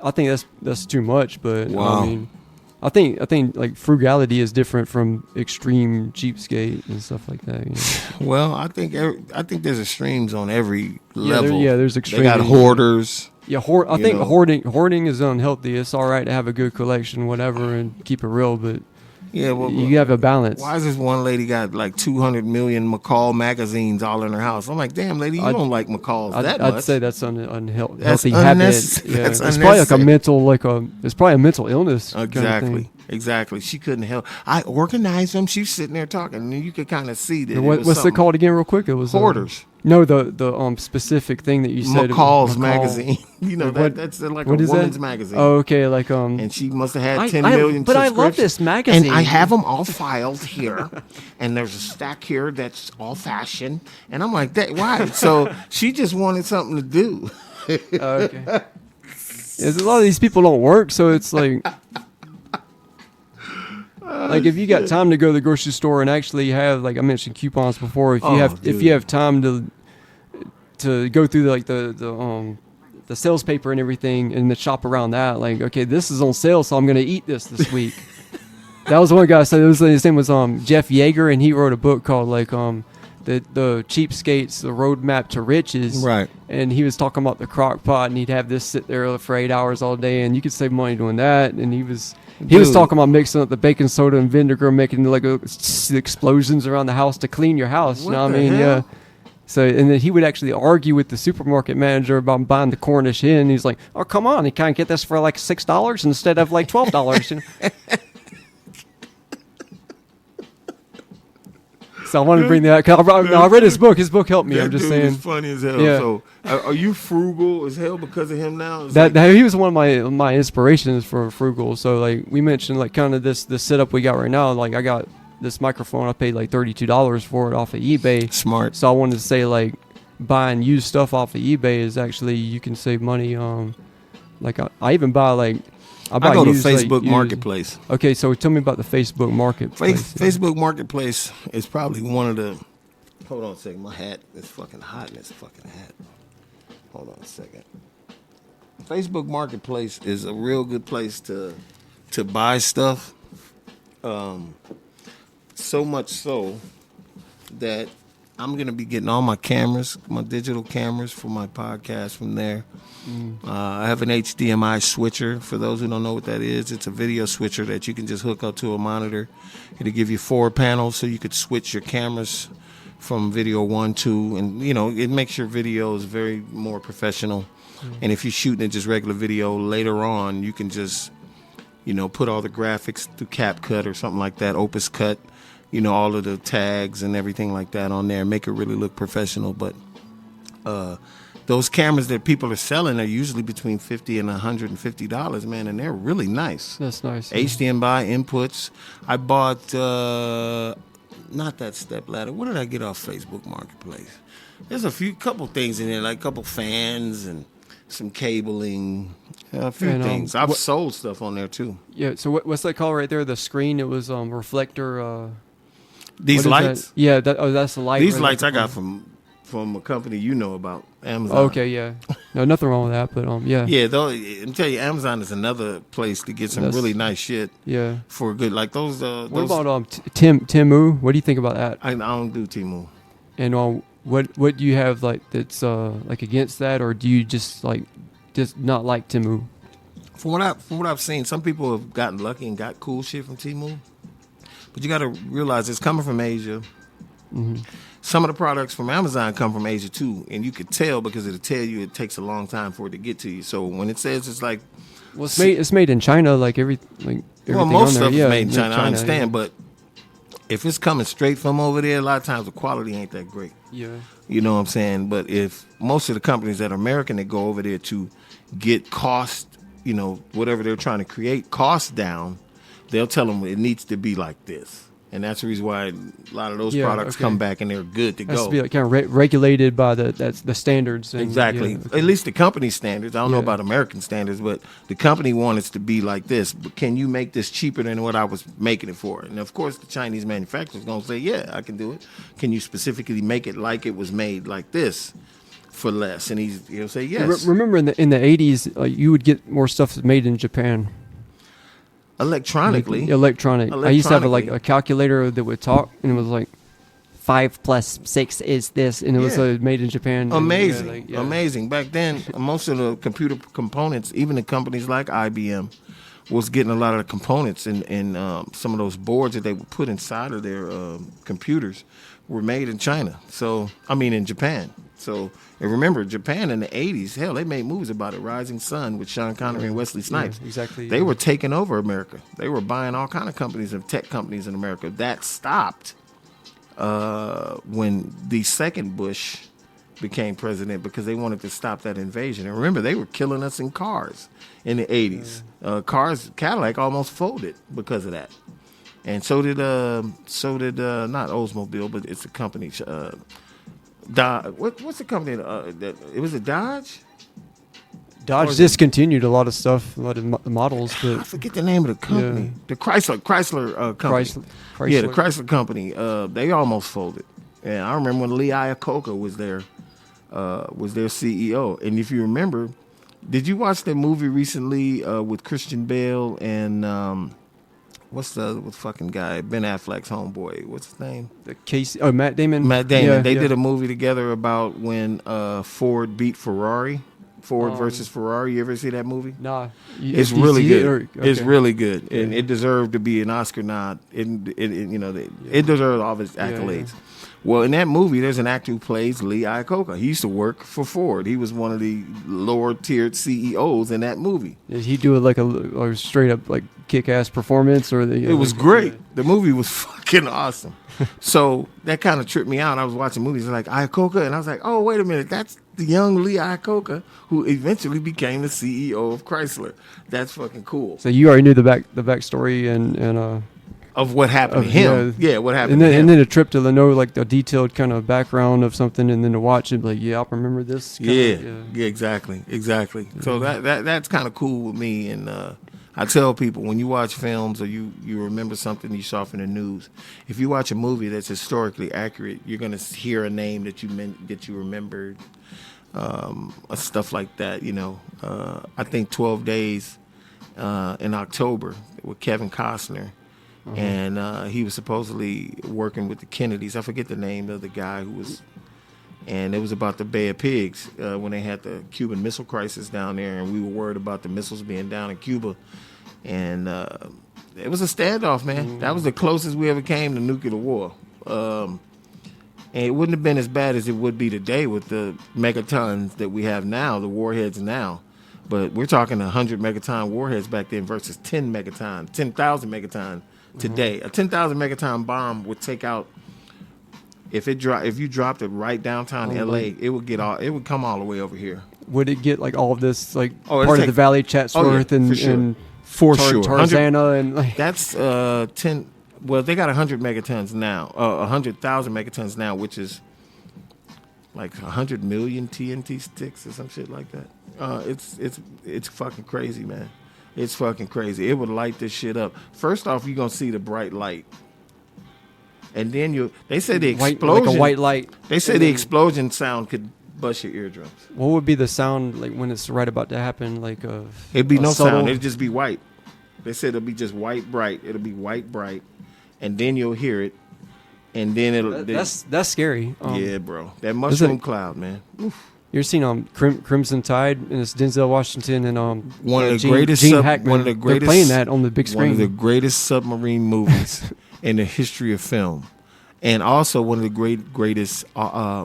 I think that's too much. But wow. I think like frugality is different from extreme cheapskate and stuff like that. You know? Well, I think there's extremes on every level. There's extremes. They got hoarders. Yeah, I think hoarding is unhealthy. It's all right to have a good collection, whatever, and keep it real, but yeah, well, you have a balance. Why is this one lady got like 200 million McCall magazines all in her house? I'm like, damn, lady, you don't like McCalls that much. I'd say that's unhealthy that's habit. That's it's probably like a mental, it's probably a mental illness. Exactly. Kind of thing. Exactly. She couldn't help. I organized them. She was sitting there talking, and you could kind of see that. What's it called again, real quick? It was hoarders. No, the specific thing that you said. McCall's magazine. You know that's like a woman's magazine. Oh, okay, like And she must have had 10 million. But I love this magazine. And I have them all filed here, and there's a stack here that's all fashion, and I'm like, that why? So she just wanted something to do. Okay. Yeah, a lot of these people don't work, so it's like if you got time to go to the grocery store and actually have, like I mentioned, coupons before, if you have time to go through the sales paper and everything and the shop around that, like, okay, this is on sale, so I'm gonna eat this week. That was one guy. So his name was Jeff Yeager, and he wrote a book called the Cheapskates, the Roadmap to Riches. Right. And he was talking about the crock pot, and he'd have this sit there for 8 hours all day, and you could save money doing that. And he was talking about mixing up the baking soda and vinegar, making explosions around the house to clean your house. What you know what I the mean? hell? Yeah. So, and then he would actually argue with the supermarket manager about buying the Cornish hen. He's like, "Oh, come on! You can't get this for like $6 instead of like $12." You know? So I wanted to bring that. 'Cause I read his book. His book helped me. That I'm just dude saying. is funny as hell. Yeah. So, are you frugal as hell because of him now? It's That he was one of my inspirations for frugal. So like we mentioned, like kind of this setup we got right now. Like I got this microphone. I paid like $32 for it off of eBay. Smart. So I wanted to say, like, buying used stuff off of eBay is actually, you can save money. Like I even buy I go to used, Facebook used. Marketplace. Okay, so tell me about the Facebook Marketplace. Facebook Marketplace is probably one of the. Hold on a second. My hat is fucking hot in this fucking hat. Hold on a second. Facebook Marketplace is a real good place to buy stuff. So much so that I'm going to be getting all my cameras, my digital cameras for my podcast from there. I have an HDMI switcher. For those who don't know what that is, it's a video switcher that you can just hook up to a monitor. It'll give you 4 panels so you could switch your cameras from video 1, 2, and it makes your videos very more professional. And if you're shooting it just regular video, later on you can just put all the graphics through CapCut or something like that, Opus Cut, all of the tags and everything like that on there, make it really look professional. But those cameras that people are selling are usually between $50 and $150, man, and they're really nice. That's nice. HDMI inputs. I bought not that step ladder. What did I get off Facebook Marketplace? There's couple things in there, like a couple fans and some cabling, a few things. I've sold stuff on there too. Yeah. So what's that called right there? The screen. It was reflector. These lights. That? Yeah. That's the light. These right lights there. I got from a company about, Amazon. Okay. Yeah. No, nothing wrong with that. But yeah. Yeah. Though I'm telling you, Amazon is another place to get some really nice shit. Yeah. For good, like those. What about Temu? What do you think about that? I don't do Temu. And what do you have that's like against that, or do you just not like Temu? From what I've seen, some people have gotten lucky and got cool shit from Temu, but you got to realize it's coming from Asia. Mm-hmm. Some of the products from Amazon come from Asia too, and you could tell because it'll tell you it takes a long time for it to get to you. So when it says it's like, well, it's made in China, everything. Well, most stuff is made in China. I I understand, but if it's coming straight from over there, a lot of times the quality ain't that great. Yeah. You know what I'm saying? But if most of the companies that are American that go over there to get cost, whatever they're trying to create, cost down, they'll tell them it needs to be like this. And that's the reason why a lot of those products come back and they're good to go. Has to be kind of regulated by the standards. And, exactly. Yeah, okay. At least the company standards. I don't know about American standards, but the company wants it to be like this. But can you make this cheaper than what I was making it for? And of course, the Chinese manufacturer's going to say, yeah, I can do it. Can you specifically make it like it was made like this for less? And he'll say yes. Remember in the 80s, you would get more stuff made in Japan. Electronically. I used to have a calculator that would talk, and it was like 5 + 6 is this, and it was made in Japan. Amazing, amazing. Back then, most of the computer components, even the companies like IBM, was getting a lot of the components and some of those boards that they would put inside of their computers were made in China. So, in Japan. So, and remember, Japan in the 80s, hell, they made movies about it. Rising Sun with Sean Connery and Wesley Snipes. Yeah, exactly. They were taking over America. They were buying all kind of companies and tech companies in America. That stopped when the second Bush became president because they wanted to stop that invasion. And remember, they were killing us in cars in the 80s. Cadillac almost folded because of that. And so did not Oldsmobile, but it's a company. What's the company that it was a Dodge? Dodge discontinued a lot of stuff, a lot of models, I but forget the name of the company. The Chrysler company. Chrysler. Yeah, the Chrysler company. They almost folded. And I remember when Lee Iacocca was their CEO. And if you remember, did you watch that movie recently with Christian Bale and what's the other fucking guy? Ben Affleck's homeboy. What's his name? Matt Damon. Matt Damon. Yeah, They did a movie together about when Ford beat Ferrari. Ford versus Ferrari. You ever see that movie? Nah. It's really good. Okay. It's really good, and it deserved to be an Oscar nod. It deserved all of its accolades. Yeah. Well, in that movie, there's an actor who plays Lee Iacocca. He used to work for Ford. He was one of the lower tiered CEOs in that movie. Did he do like a straight up like kick ass performance, or it was great. The movie was fucking awesome. So that kind of tripped me out. I was watching movies like Iacocca, and I was like, oh, wait a minute, that's the young Lee Iacocca who eventually became the CEO of Chrysler. That's fucking cool. So you already knew the backstory and of what happened to him. Yeah, what happened to him. And then a trip to know like the detailed kind of background of something, and then to watch it, like, yeah, I'll remember this. Yeah, exactly. So that's kind of cool with me. And I tell people, when you watch films or you remember something you saw from the news, if you watch a movie that's historically accurate, you're gonna hear a name that you remembered, stuff like that. I think 12 Days in October with Kevin Costner. And he was supposedly working with the Kennedys. I forget the name of the guy who was, and it was about the Bay of Pigs when they had the Cuban Missile Crisis down there, and we were worried about the missiles being down in Cuba. And it was a standoff, man. That was the closest we ever came to nuclear war. And it wouldn't have been as bad as it would be today with the megatons that we have now, the warheads now. But we're talking 100 megaton warheads back then versus 10,000 megaton. Today, a 10,000 megaton bomb would take out. If you dropped it right downtown LA, it would come all the way over here. Would it get like all of this part of the Valley, Chatsworth, and for sure, Tarzana, and like that's 10. Well, they got 100 megatons now, 100,000 megatons now, which is like 100 million TNT sticks or some shit like that. It's fucking crazy, man. It's fucking crazy. It would light this shit up. First off, you're gonna see the bright light, and then they said the explosion, like a white light. They said the explosion sound could bust your eardrums. What would be the sound like when it's right about to happen? Like it'd be no sound. It'd just be white. They said it'll be just white bright. It'll be white bright, and then you'll hear it, and then that's scary. Yeah, bro. That mushroom cloud, man. Oof. You're seeing Crimson Tide, and it's Denzel Washington and one of the Gene greatest Hackman. One of the greatest. They're playing that on the big screen. One of the greatest submarine movies in the history of film, and also one of the greatest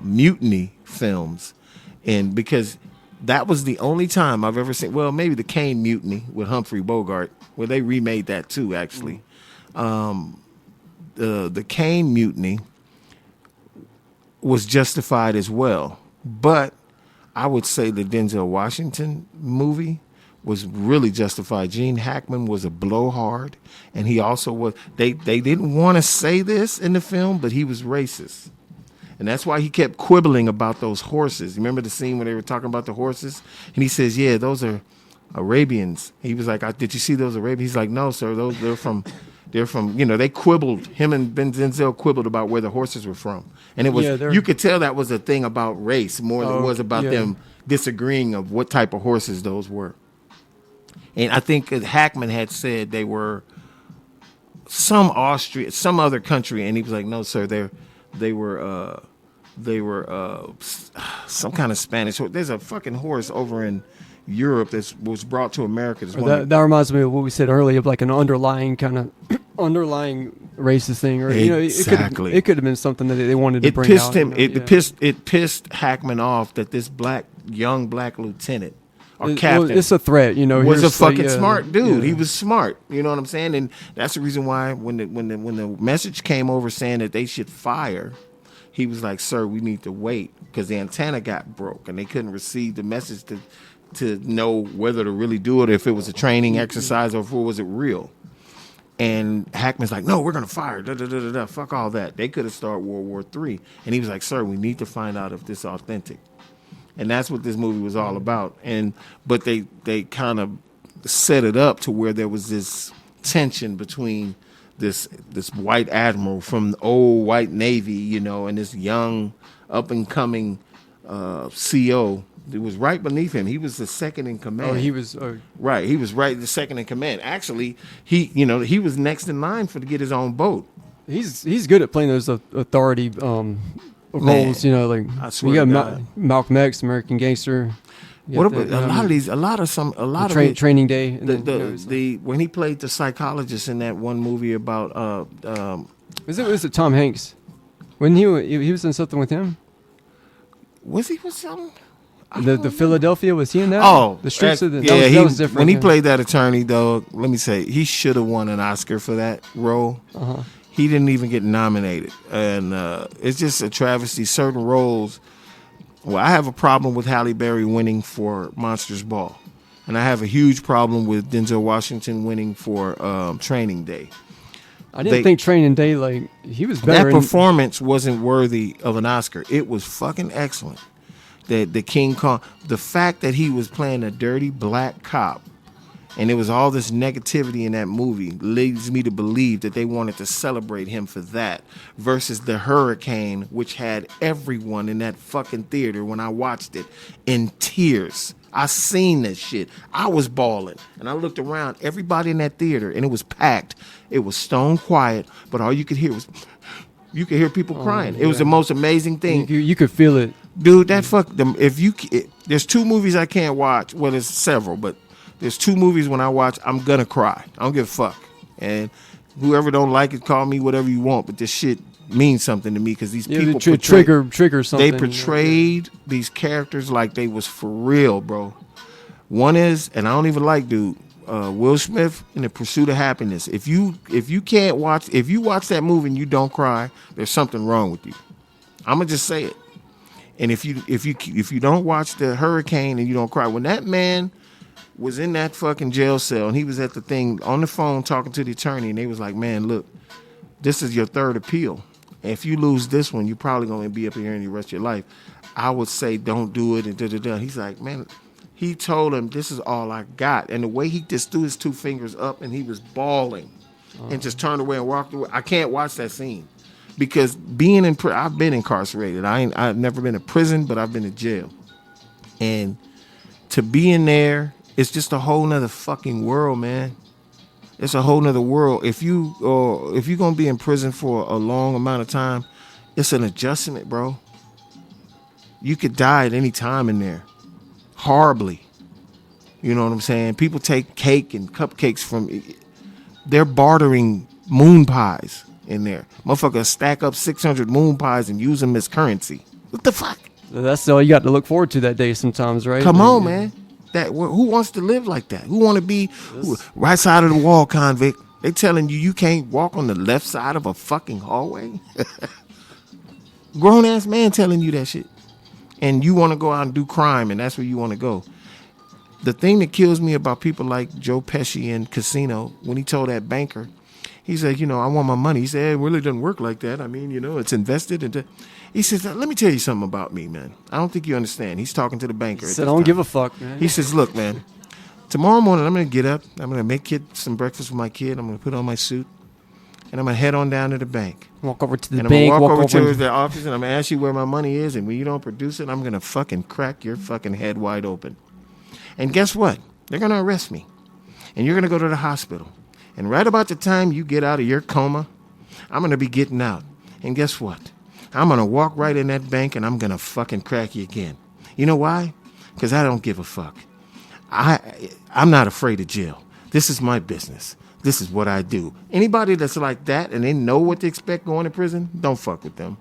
mutiny films, and because that was the only time I've ever seen. Well, maybe the Kane Mutiny with Humphrey Bogart, where they remade that too. Actually, the Kane Mutiny was justified as well, but I would say the Denzel Washington movie was really justified. Gene Hackman was a blowhard, and he also was. They didn't want to say this in the film, but he was racist, and that's why he kept quibbling about those horses. Remember the scene when they were talking about the horses, and he says, "Yeah, those are Arabians." He was like, "Did you see those Arabians?" He's like, "No, sir. They're from." They quibbled. Him and Ben Denzel quibbled about where the horses were from. And it was, you could tell that was a thing about race more than it was about them disagreeing of what type of horses those were. And I think Hackman had said they were some other country. And he was like, no, sir, they were some kind of Spanish. There's a fucking horse over in Europe that was brought to America. That reminds me of what we said earlier, of like an underlying racist thing, or exactly. It could have been something that they wanted to bring pissed out. Him. It pissed Hackman off that this young black lieutenant or captain. It's a threat, was a fucking smart dude. Yeah. He was smart. You know what I'm saying? And that's the reason why when the message came over saying that they should fire, he was like, "Sir, we need to wait because the antenna got broke and they couldn't receive the message to know whether to really do it, if it was a training exercise or if it was real." And Hackman's like, "No, we're going to fire. Fuck all that. They could have started World War III." And he was like, "Sir, we need to find out if this is authentic." And that's what this movie was all about. But they kind of set it up to where there was this tension between this white admiral from the old white Navy, you know, and this young up and coming CO. It was right beneath him. He was the second in command. Oh, he was right. He was right the second in command. Actually, he was next in line to get his own boat. He's good at playing those authority roles. You know, like I swear you to got God. Malcolm X, American Gangster. What about a lot of it, Training Day. And then, the when he played the psychologist in that one movie about was it Tom Hanks? When he was in something with him? was he with something? The Philadelphia, was he in that? Oh, the streets of the yeah. that was different. When he played that attorney, though, let me say he should have won an Oscar for that role. Uh-huh. He didn't even get nominated, and it's just a travesty. Certain roles. Well, I have a problem with Halle Berry winning for Monsters Ball, and I have a huge problem with Denzel Washington winning for Training Day. I didn't think Training Day, like, he was better. That performance wasn't worthy of an Oscar. It was fucking excellent. The King Kong, the fact that he was playing a dirty black cop, and there was all this negativity in that movie, leads me to believe that they wanted to celebrate him for that, versus the Hurricane, which had everyone in that fucking theater when I watched it in tears. I seen this shit. I was bawling, and I looked around, everybody in that theater, and it was packed. It was stone quiet, but all you could hear was, you could hear people crying. It was the most amazing thing. You could feel it. Dude, that fuck them. There's two movies I can't watch. Well, there's several, but there's two movies when I watch, I'm gonna cry. I don't give a fuck. And whoever don't like it, call me whatever you want. But this shit means something to me because these people trigger something. They portrayed these characters like they was for real, bro. One is, and I don't even like dude, Will Smith in The Pursuit of Happiness. If you watch that movie and you don't cry, there's something wrong with you. I'm gonna just say it. And if you don't watch The Hurricane and you don't cry, when that man was in that fucking jail cell and he was at the thing on the phone talking to the attorney, and they was like, man, look, this is your third appeal. And if you lose this one, you're probably going to be up here in the rest of your life. I would say don't do it and da-da-da. He's like, man, he told him this is all I got. And the way he just threw his two fingers up and he was bawling and just turned away and walked away. I can't watch that scene because being in I've been incarcerated. I've never been in prison, but I've been in jail. And to be in there, it's just a whole nother fucking world, man. It's a whole nother world. If you're gonna be in prison for a long amount of time, it's an adjustment, bro. You could die at any time in there, horribly. You know what I'm saying? People take cake and cupcakes they're bartering moon pies in there. Motherfuckers stack up 600 moon pies and use them as currency. What the fuck? That's all you got to look forward to that day sometimes, right? Come on, man. Who wants to live like that? Who want to be right side of the wall convict? They telling you can't walk on the left side of a fucking hallway? Grown ass man telling you that shit. And you want to go out and do crime, and that's where you want to go. The thing that kills me about people like Joe Pesci in Casino, when he told that banker, he said, I want my money. He said, it really doesn't work like that. I mean, it's invested. He says, let me tell you something about me, man. I don't think you understand. He's talking to the banker. He said, I don't give a fuck, man. He says, look, man, tomorrow morning I'm going to get up. I'm going to make some breakfast for my kid. I'm going to put on my suit. And I'm going to head on down to the bank. Walk over to the bank. bank. And I'm going to walk over to the office, and I'm going to ask you where my money is. And when you don't produce it, I'm going to fucking crack your fucking head wide open. And guess what? They're going to arrest me. And you're going to go to the hospital. And right about the time you get out of your coma, I'm going to be getting out. And guess what? I'm going to walk right in that bank and I'm going to fucking crack you again. You know why? Because I don't give a fuck. I'm not afraid of jail. This is my business. This is what I do. Anybody that's like that and they know what to expect going to prison, don't fuck with them.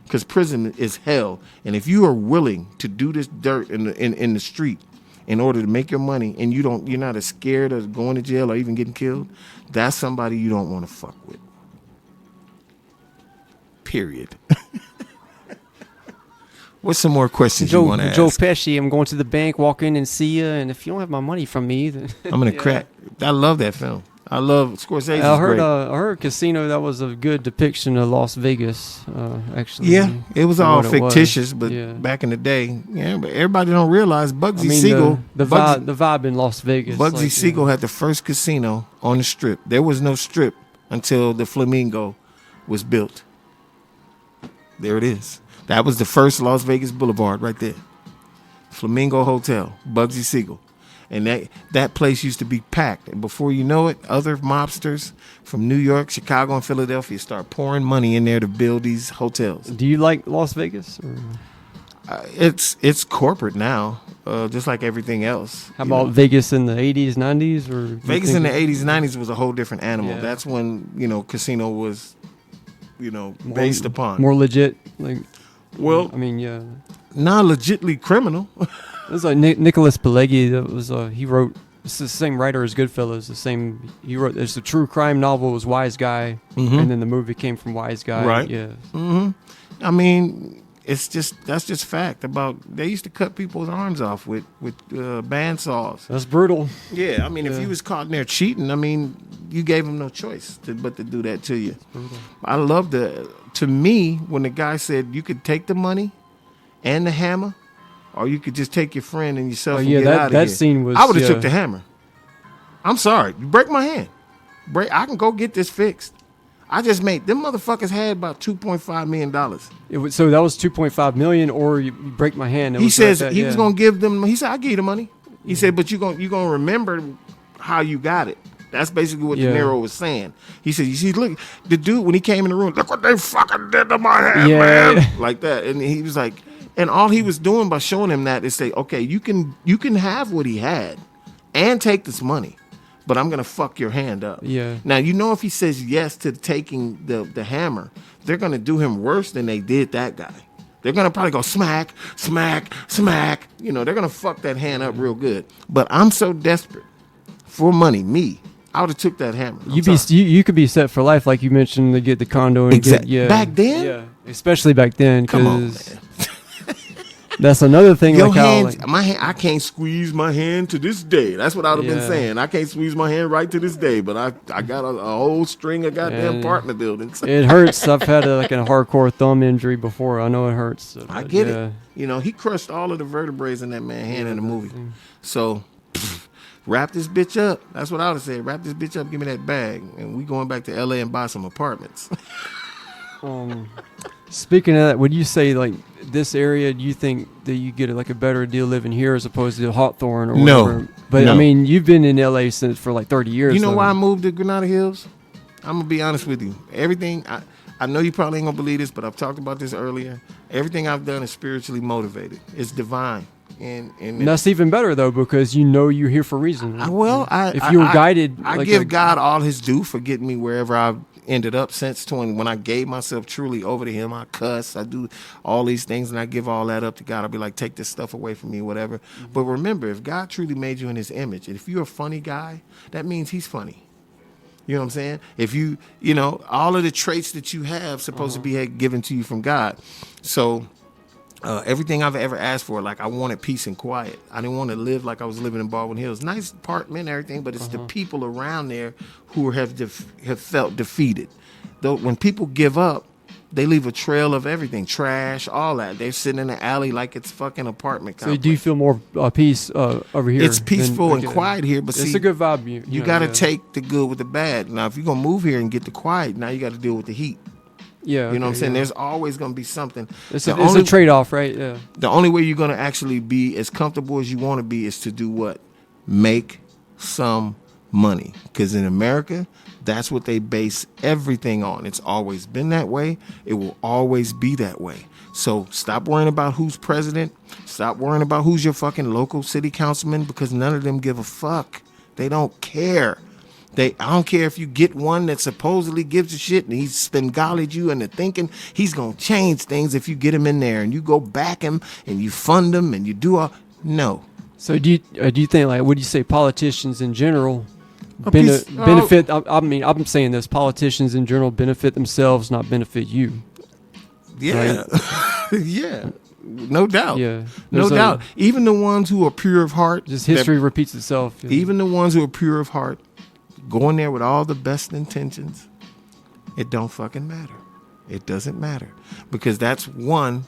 Because prison is hell. And if you are willing to do this dirt in the street in order to make your money and you're not as scared of going to jail or even getting killed, that's somebody you don't want to fuck with. Period. What's some more questions you want to ask? Joe Pesci, I'm going to the bank, walk in and see you, and if you don't have my money from me, then I'm going to crack. I love that film. I love Scorsese. I heard. Great. I heard Casino. That was a good depiction of Las Vegas. Actually, Yeah, it was all what it was. fictitious, but Yeah. back in the day, yeah. But everybody don't realize Bugsy I mean, Siegel. the vibe in Las Vegas. Bugsy like, Siegel had the first casino on the Strip. There was no Strip until the Flamingo was built. There it is. That was the first Las Vegas Boulevard right there. Flamingo Hotel, Bugsy Siegel. And that place used to be packed. And before you know it, other mobsters from New York, Chicago, and Philadelphia start pouring money in there to build these hotels. Do you like Las Vegas? Or? It's corporate now, just like everything else. How about Vegas in the 80s, 90s? Or Vegas in the 80s, 90s was a whole different animal. Yeah. That's when, casino was, based upon. More legit? Like, Well, I mean, yeah. not legitly criminal. It was like Nicholas Pileggi. That was he wrote. It's the same writer as Goodfellas. The same he wrote. It's a true crime novel. Was Wise Guy, and then the movie came from Wise Guy. Right. Yeah. Mm-hmm. I mean, that's just fact about. They used to cut people's arms off with bandsaws. That's brutal. Yeah, I mean, if you was caught in there cheating, I mean, you gave them no choice but to do that to you. I love to me, when the guy said you could take the money and the hammer, or you could just take your friend and yourself and get out of here. That scene was. I would have took the hammer. I'm sorry, you break my hand. I can go get this fixed. I just made them motherfuckers had about $2.5 million. So that was 2.5 million, or you break my hand. He says he was gonna give them. He said, "I give you the money." He said, "But you gonna remember how you got it." That's basically what De Niro was saying. He said, "You see, look, the dude when he came in the room, look what they fucking did to my hand, man," like that. And he was like, and all he was doing by showing him that is say, "Okay, you can have what he had, and take this money, but I'm gonna fuck your hand up." Yeah. Now if he says yes to taking the hammer, they're gonna do him worse than they did that guy. They're gonna probably go smack, smack, smack. They're gonna fuck that hand up real good. But I'm so desperate for money, I would have took that hammer. You could be set for life, like you mentioned, to get the condo and get back then. Yeah, especially back then. Come on, man. That's another thing. Your like hands, how, my hand, I can't squeeze my hand to this day. That's what I would have been saying. I can't squeeze my hand right to this day, but I got a whole string of goddamn partner buildings. It hurts. I've had a hardcore thumb injury before. I know it hurts. I get it. He crushed all of the vertebrae in that man's hand in the movie. So wrap this bitch up. That's what I would have said. Wrap this bitch up. Give me that bag, and we going back to LA and buy some apartments. Speaking of that, would you say this area? Do you think that you get a better deal living here as opposed to Hawthorne or whatever? No, but I mean, you've been in LA since for 30 years. You know why I moved to Granada Hills? I'm gonna be honest with you. Everything I know you probably ain't gonna believe this, but I've talked about this earlier. Everything I've done is spiritually motivated. It's divine. And that's even better though, because you're here for a reason. If you were guided, I give God all his due for getting me wherever I've ended up since when I gave myself truly over to him. I cuss, I do all these things, and I give all that up to God. I'll be like, take this stuff away from me, whatever. But remember, if God truly made you in his image, and if you're a funny guy, that means he's funny. You know what I'm saying? If all of the traits that you have supposed to be given to you from God. So everything I've ever asked for, I wanted peace and quiet. I didn't want to live like I was living in Baldwin Hills. Nice apartment and everything, but it's the people around there who have felt defeated. Though when people give up, they leave a trail of everything, trash, all that. They're sitting in the alley like it's fucking apartment complex. So do you feel more peace over here? It's peaceful and quiet here, but it's a good vibe. You got to take the good with the bad. Now, if you're going to move here and get the quiet, now you got to deal with the heat. Yeah, you know what I'm saying? There's always going to be something. It's a trade-off, right? Yeah. The only way you're going to actually be as comfortable as you want to be is to do what? Make some money. Because in America, that's what they base everything on. It's always been that way. It will always be that way. So stop worrying about who's president. Stop worrying about who's your fucking local city councilman, because none of them give a fuck. They don't care. I don't care if you get one that supposedly gives a shit and he's Spengali'd you into thinking he's going to change things if you get him in there and you go back him and you fund him and you do all. No. So do you think, would you say politicians in general benefit? I mean, I'm saying this, politicians in general benefit themselves, not benefit you. Yeah. Right? Yeah. No doubt. Yeah. No doubt. Even the ones who are pure of heart. Just history repeats itself. Yeah. Even the ones who are pure of heart, go in there with all the best intentions, it don't fucking matter. It doesn't matter, because that's one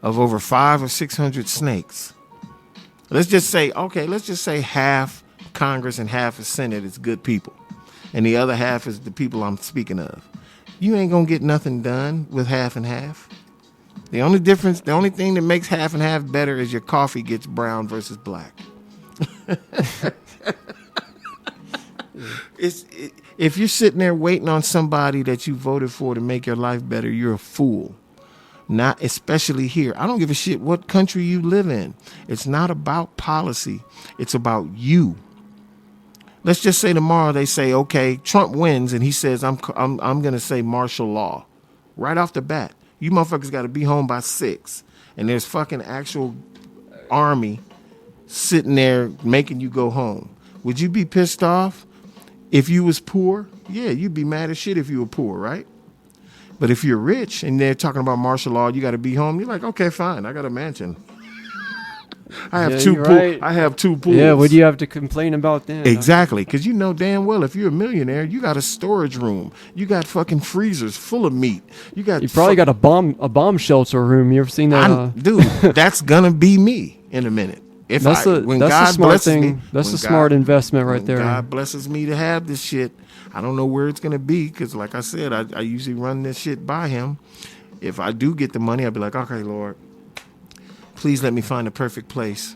of over 500 or 600 snakes. Let's just say half Congress and half the Senate is good people, and the other half is the people I'm speaking of. You ain't gonna get nothing done with half and half. The only thing that makes half and half better is your coffee gets brown versus black. If you're sitting there waiting on somebody that you voted for to make your life better, you're a fool. Not especially here. I don't give a shit what country you live in. It's not about policy. It's about you. Let's just say tomorrow they say, okay, Trump wins, and he says, I'm going to say martial law. Right off the bat. You motherfuckers got to be home by 6. And there's fucking actual army sitting there making you go home. Would you be pissed off if you was poor? Yeah, you'd be mad as shit if you were poor, right? But if you're rich and they're talking about martial law, you got to be home. You're like, okay, fine. I got a mansion. I have two pools. Yeah, what do you have to complain about then? Exactly, because you know damn well if you're a millionaire, you got a storage room. You got fucking freezers full of meat. You probably got a bomb shelter room. You ever seen that? Dude, that's gonna be me in a minute. That's a smart thing. That's a smart investment right there. God blesses me to have this shit. I don't know where it's gonna be, because like I said, I usually run this shit by him. If I do get the money, I'll be like, okay, Lord, please let me find the perfect place.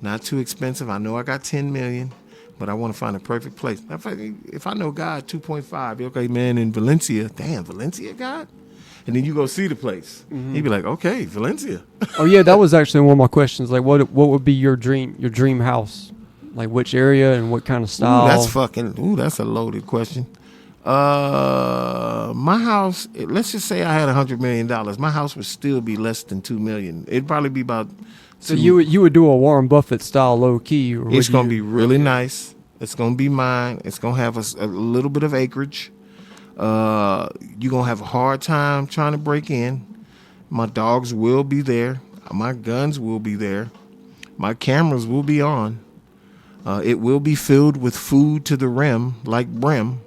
Not too expensive. I know I got 10 million, but I want to find a perfect place. If I know God, 2.5, okay, man, in Valencia, damn, Valencia, God? And then you go see the place. Mm-hmm. You'd be like, okay, Valencia. Oh yeah, that was actually one of my questions. Like, what would be your dream house? Like, which area and what kind of style? That's a loaded question. My house, let's just say I had $100 million. My house would still be less than $2 million. It'd probably be about. So you would do a Warren Buffett style low key. Or it's gonna be really nice. It's gonna be mine. It's gonna have a little bit of acreage. You're gonna have a hard time trying to break in. My dogs will be there. My guns will be there. My cameras will be on. It will be filled with food to the rim, like brim.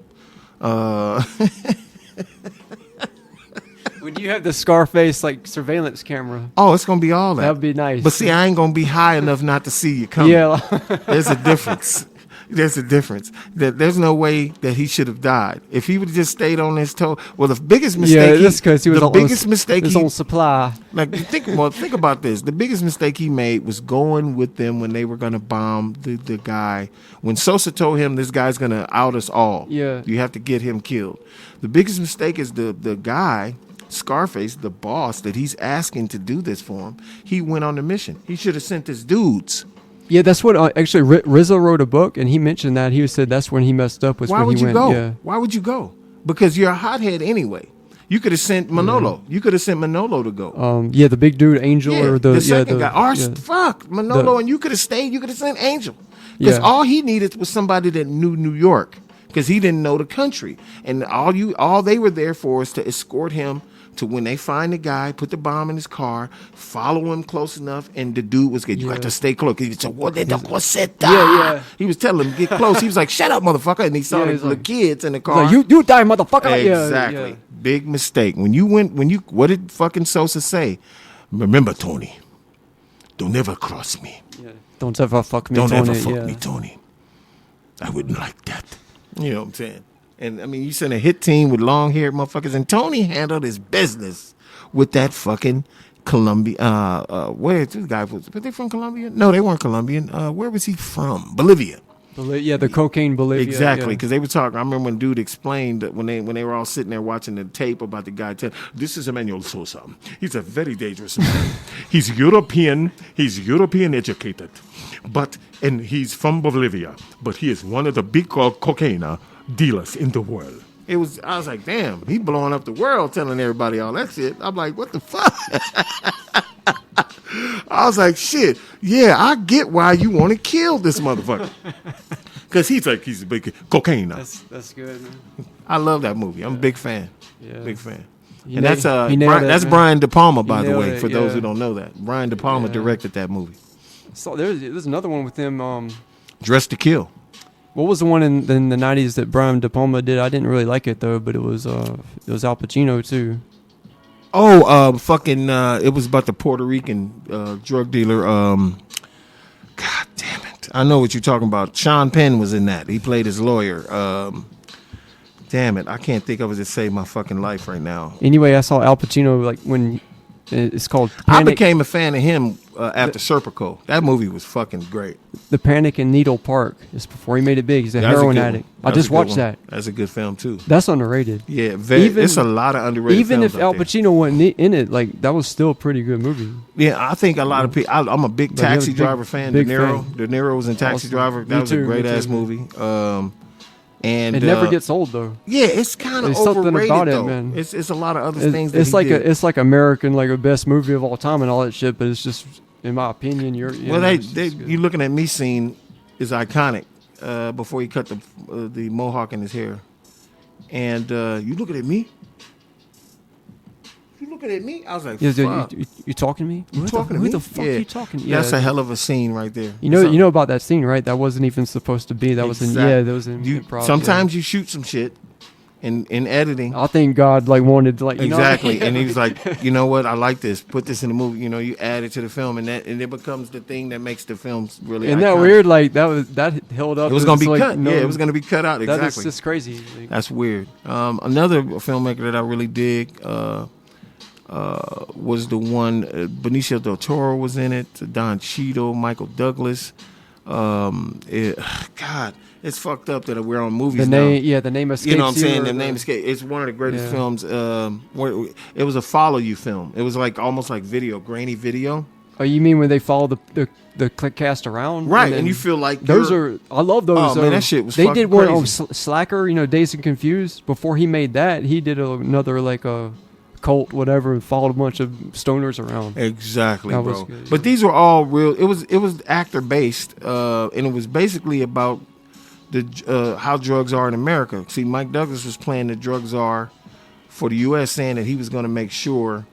Would you have the Scarface like surveillance camera? Oh, it's gonna be all that. That would be nice. But see, I ain't gonna be high enough not to see you coming. Yeah. There's a difference. There's no way that he should have died if he would have just stayed on his toe. Well, the biggest mistake. Yeah, that's because he was on supply. Like think about this. The biggest mistake he made was going with them when they were gonna bomb the guy. When Sosa told him this guy's gonna out us all. Yeah. You have to get him killed. The biggest mistake is the guy, Scarface, the boss that he's asking to do this for him. He went on the mission. He should have sent his dudes. Yeah, that's what actually Rizzo wrote a book, and he mentioned that. He said that's when he messed up. Why would you go? Yeah. Why would you go? Because you're a hothead anyway. You could have sent Manolo. Mm-hmm. You could have sent Manolo to go. Yeah, the big dude, Angel, or the second guy. Fuck Manolo, and you could have stayed. You could have sent Angel, because all he needed was somebody that knew New York, because he didn't know the country, and all they were there for is to escort him to when they find the guy, put the bomb in his car, follow him close enough, and the dude was you got to stay close. He said, "What the cosetta?" Yeah. He was telling him, get close. He was like, "Shut up, motherfucker!" And he saw the kids in the car. Like, you die, motherfucker! Exactly. Yeah. Big mistake. What did fucking Sosa say? Remember, Tony, don't ever cross me. Yeah. Don't ever fuck me, Tony. Don't ever fuck me, Tony. I wouldn't like that. You know what I'm saying? And I mean, you sent a hit team with long-haired motherfuckers, and Tony handled his business with that fucking Colombia. Where this guy was? Were they from Colombia? No, they weren't Colombian. Where was he from? Bolivia. The cocaine Bolivia. Exactly, because they were talking. I remember when dude explained that when they were all sitting there watching the tape about the guy. This is Emmanuel Sosa. He's a very dangerous man. He's European educated, and he's from Bolivia. But he is one of the big cocaine dealers in the world. I was like, damn, he blowing up the world telling everybody all that shit. I'm like, what the fuck? I was like, shit, yeah, I get why you want to kill this motherfucker. Because he's a big cocaine. That's good, man. I love that movie. I'm a big fan. Yeah. Big fan. That's Brian De Palma, by the way, for those who don't know that. Brian De Palma directed that movie. So there's another one with him. Dressed to Kill. What was the one in the 90s that Brian De Palma did? I didn't really like it though, but it was Al Pacino too. Oh, it was about the Puerto Rican drug dealer. God damn it! I know what you're talking about. Sean Penn was in that. He played his lawyer. Damn it! I can't think of it to save my fucking life right now. Anyway, I saw Al Pacino like when it's called Panic. I became a fan of him after Serpico. That movie was fucking great. The Panic in Needle Park. It's before he made it big. He's a heroin addict. I just watched that. That's a good film too. That's underrated. Yeah, it's a lot of underrated. Even films if Al Pacino wasn't in it, like that was still a pretty good movie. Yeah, I think a lot of people. I'm a big Taxi Driver fan. De Niro. Fan. De Niro was in Taxi Driver. That was a great ass movie. And it never gets old though. Yeah, it's kind of overrated something about though. It, man. It's a lot of other things. It's like it's like American, like a best movie of all time and all that shit. But it's just, in my opinion, you looking at me scene is iconic. Before he cut the mohawk in his hair, and you looking at me. You looking at me? I was like, fuck. You talking to me? You talking to me? Who the fuck you talking to? That's a hell of a scene right there. You know about that scene, right? That wasn't even supposed to be. That was in improv. Sometimes you shoot some shit in editing. I think God wanted to exactly. And he was like, you know what? I like this. Put this in the movie. You add it to the film, and it becomes the thing that makes the films really. Isn't iconic. that weird? Like that held up. It was gonna be cut. No, it was gonna be cut out. Exactly. That is just crazy. That's weird. Another filmmaker that I really dig. Was the one Benicio del Toro was in it, Don Cheadle, Michael Douglas. God, it's fucked up that we're on movies now. The name escapes. You know what I'm saying? The name escapes. It's one of the greatest films. Where it was a follow you film. It was almost like grainy video. Oh, you mean when they follow the cast around? Right, and you feel like I love those. Oh man, that shit was. They did one on crazy. Slacker, Dazed and Confused. Before he made that, he did another a cult, whatever, and followed a bunch of stoners around. Exactly, bro. Good, but these were all real. It was actor based, and it was basically about the how drugs are in America. See, Mike Douglas was playing the drug czar for the U.S., saying that he was going to make sure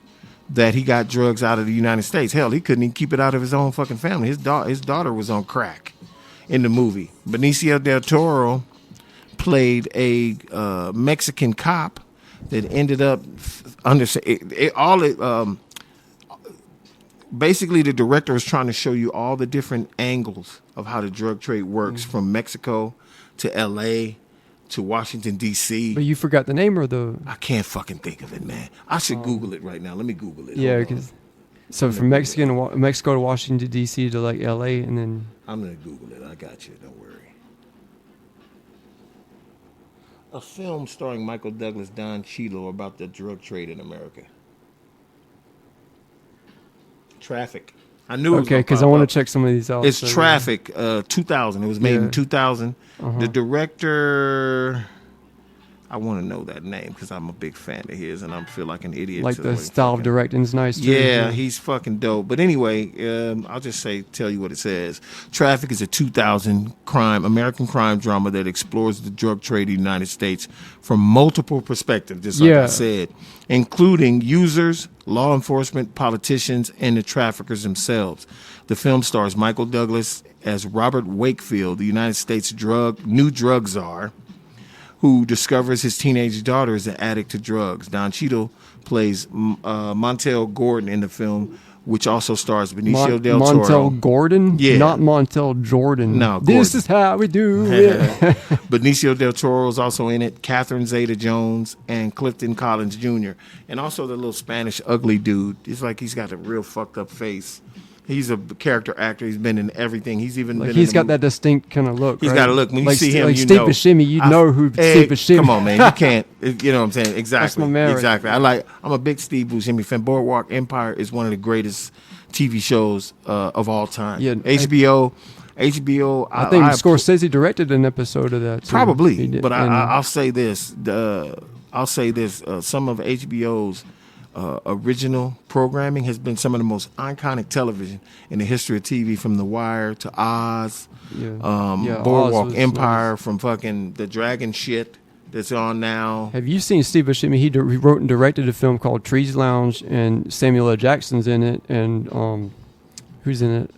that he got drugs out of the United States. Hell, he couldn't even keep it out of his own fucking family. His daughter was on crack in the movie. Benicio del Toro played a Mexican cop that ended up basically the director was trying to show you all the different angles of how the drug trade works, from Mexico to L.A. to Washington, D.C. But you forgot the name or the... I can't fucking think of it, man. I should Google it right now. Let me Google it. Yeah, because... So from Mexico to Washington, D.C. to L.A. and then... I'm going to Google it. I got you. Don't worry. A film starring Michael Douglas, Don Cheadle about the drug trade in America. Traffic. I knew it was because I want to check some of these out. It's Traffic, 2000. It was made in 2000. The director, I want to know that name because I'm a big fan of his and I feel like an idiot. Like the style of directing is nice too. Yeah, he's fucking dope. But anyway, I'll just tell you what it says. Traffic is a 2000 American crime drama that explores the drug trade in the United States from multiple perspectives, just like I said, including users, law enforcement, politicians, and the traffickers themselves. The film stars Michael Douglas as Robert Wakefield, the United States new drug czar, who discovers his teenage daughter is an addict to drugs. Don Cheadle plays Montel Gordon in the film, which also stars Benicio del Toro. Montel Gordon? Yeah. Not Montel Jordan. No, This is how we do it. Benicio del Toro is also in it, Catherine Zeta-Jones, and Clifton Collins Jr. And also the little Spanish ugly dude. It's like he's got a real fucked up face. He's a character actor. He's been in everything. He's even been. He's got that distinct kind of look. He's got a look. When you see him, like you Steve know. Buscemi, you know who Steve Buscemi. Come on, man. You can't. You know what I'm saying? Exactly. That's my man. Exactly. I'm a big Steve Buscemi fan. Boardwalk Empire is one of the greatest TV shows of all time. Yeah. HBO. I think Scorsese directed an episode of that too. Probably, but I'll say this. Some of HBO's original programming has been some of the most iconic television in the history of TV, from The Wire to Oz, Boardwalk Empire, from fucking the Dragon shit that's on now. Have you seen Steve Buscemi? He wrote and directed a film called Trees Lounge, and Samuel L. Jackson's in it, and who's in it?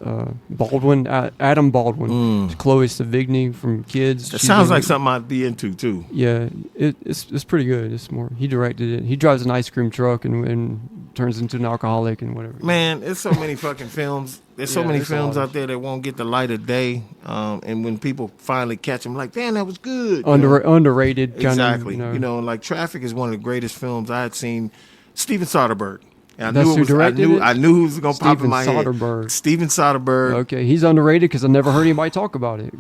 Baldwin, Adam Baldwin, Chloe Sevigny from Kids. It She's sounds in like it. something I'd be into too. Yeah, it's pretty good. It's more he directed it. He drives an ice cream truck and turns into an alcoholic and whatever. Man, there's so many fucking films. There's so Yeah, many there's a films lot. out there that won't get the light of day. And when people finally catch them, like, damn, that was good. You know? Underrated kind Exactly. of. You know. Like Traffic is one of the greatest films I had seen. Steven Soderbergh. And That's who directed it? I knew who was gonna pop in Steven my Soderbergh. head. Steven Soderbergh. Okay, he's underrated because I never heard anybody talk about it.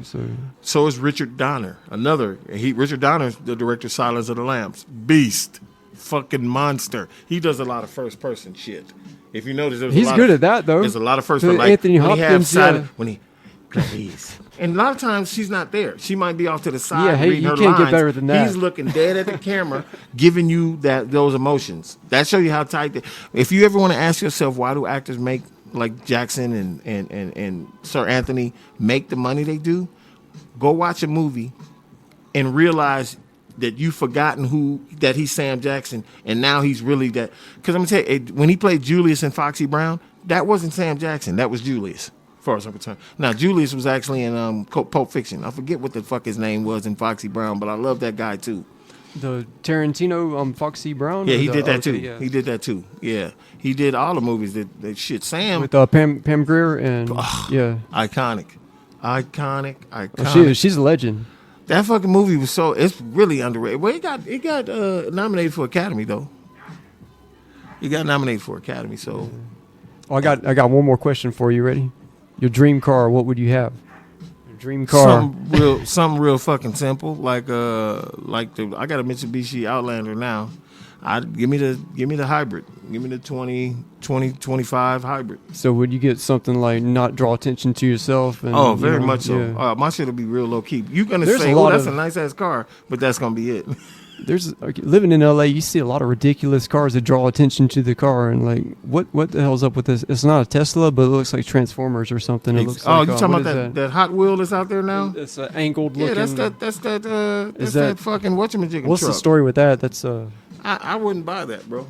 So is Richard Donner. Richard Donner's the director of Silence of the Lambs. Beast. Fucking monster. He does a lot of first person shit. If you notice, He's good at that though. There's a lot of first So person. Like Anthony when Hopkins, he have when he plays. And a lot of times she's not there. She might be off to the side. Yeah, hey, reading you her can't get lines. better than that. He's looking dead at the camera, giving you those emotions. That shows you how tight. If you ever want to ask yourself, why do actors make like Jackson and Sir Anthony make the money they do? Go watch a movie and realize that you've forgotten that he's Sam Jackson, and now he's really that. Because I'm gonna tell you, when he played Julius in Foxy Brown, that wasn't Sam Jackson. That was Julius. As far as I'm concerned. Now, Julius was actually in Pulp Fiction. I forget what the fuck his name was in Foxy Brown, but I love that guy too. The Tarantino, Foxy Brown. Yeah, he did that too. Yeah. He did that too. Yeah, he did all the movies that shit. Sam With Pam Grier and yeah, iconic. she's a legend. That fucking movie was it's really underrated. Well, it got nominated for Academy though. He got nominated for Academy. So, I got one more question for you. Ready? Your dream car? What would you have? Your dream car? something real fucking simple. I got a Mitsubishi Outlander now. Give me the hybrid. Give me the 2025 hybrid. So would you get something like not draw attention to yourself? And, Very much so. yeah. My shit will be real low key. You're gonna There's say, a lot that's of- a nice ass car, but that's gonna be it. Living in LA, you see a lot of ridiculous cars that draw attention to the car, and like, what the hell's up with this? It's not a Tesla, but it looks like Transformers or something. It looks like, you talking what about is that Hot Wheel that's out there now? It's an angled Yeah, looking. that's Is that that- fucking whatchamajigga What's truck. the story with that? That's I wouldn't buy that, bro.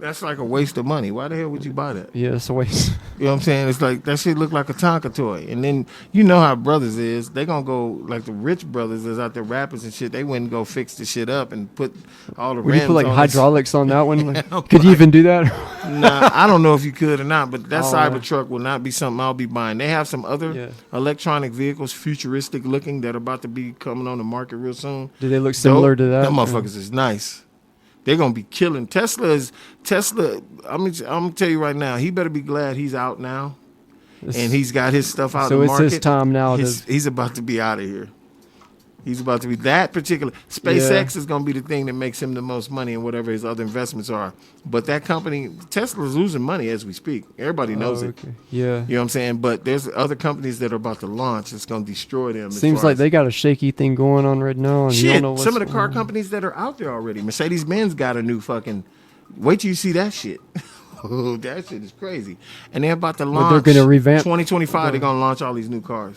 That's like a waste of money. Why the hell would you buy that? yeah, it's a waste. You know what I'm saying? It's like that shit look like a Tonka toy. And then you know how brothers is. They gonna go like the rich brothers that's out there rappers and shit. They wouldn't go fix the shit up and put all the Would rims you put like on hydraulics on that one? Like, I'm could you like- even do that? Nah, I don't know if you could or not, but that Oh, Cybertruck will not be something I'll be buying. They have some other Yeah. electronic vehicles, futuristic looking, that are about to be coming on the market real soon. Do they look similar to that? Them motherfuckers is nice. They're gonna be killing. Tesla. I'm gonna tell you right now. He better be glad he's out now, and he's got his stuff out So in the it's market. his time now to- He's about to be out of here. He's about to be that particular. SpaceX is going to be the thing that makes him the most money and whatever his other investments are. But that company, Tesla's losing money as we speak. Everybody knows it. Okay. Yeah. You know what I'm saying? But there's other companies that are about to launch. It's going to destroy them. as Seems far like as- they got a shaky thing going on right now. And you don't Shit, know what's some of the car going on. companies that are out there already. Mercedes-Benz got a new fucking. Wait till you see that shit. Oh, that shit is crazy. And they're about to launch. they're gonna revamp- 2025. They're gonna launch all these new cars.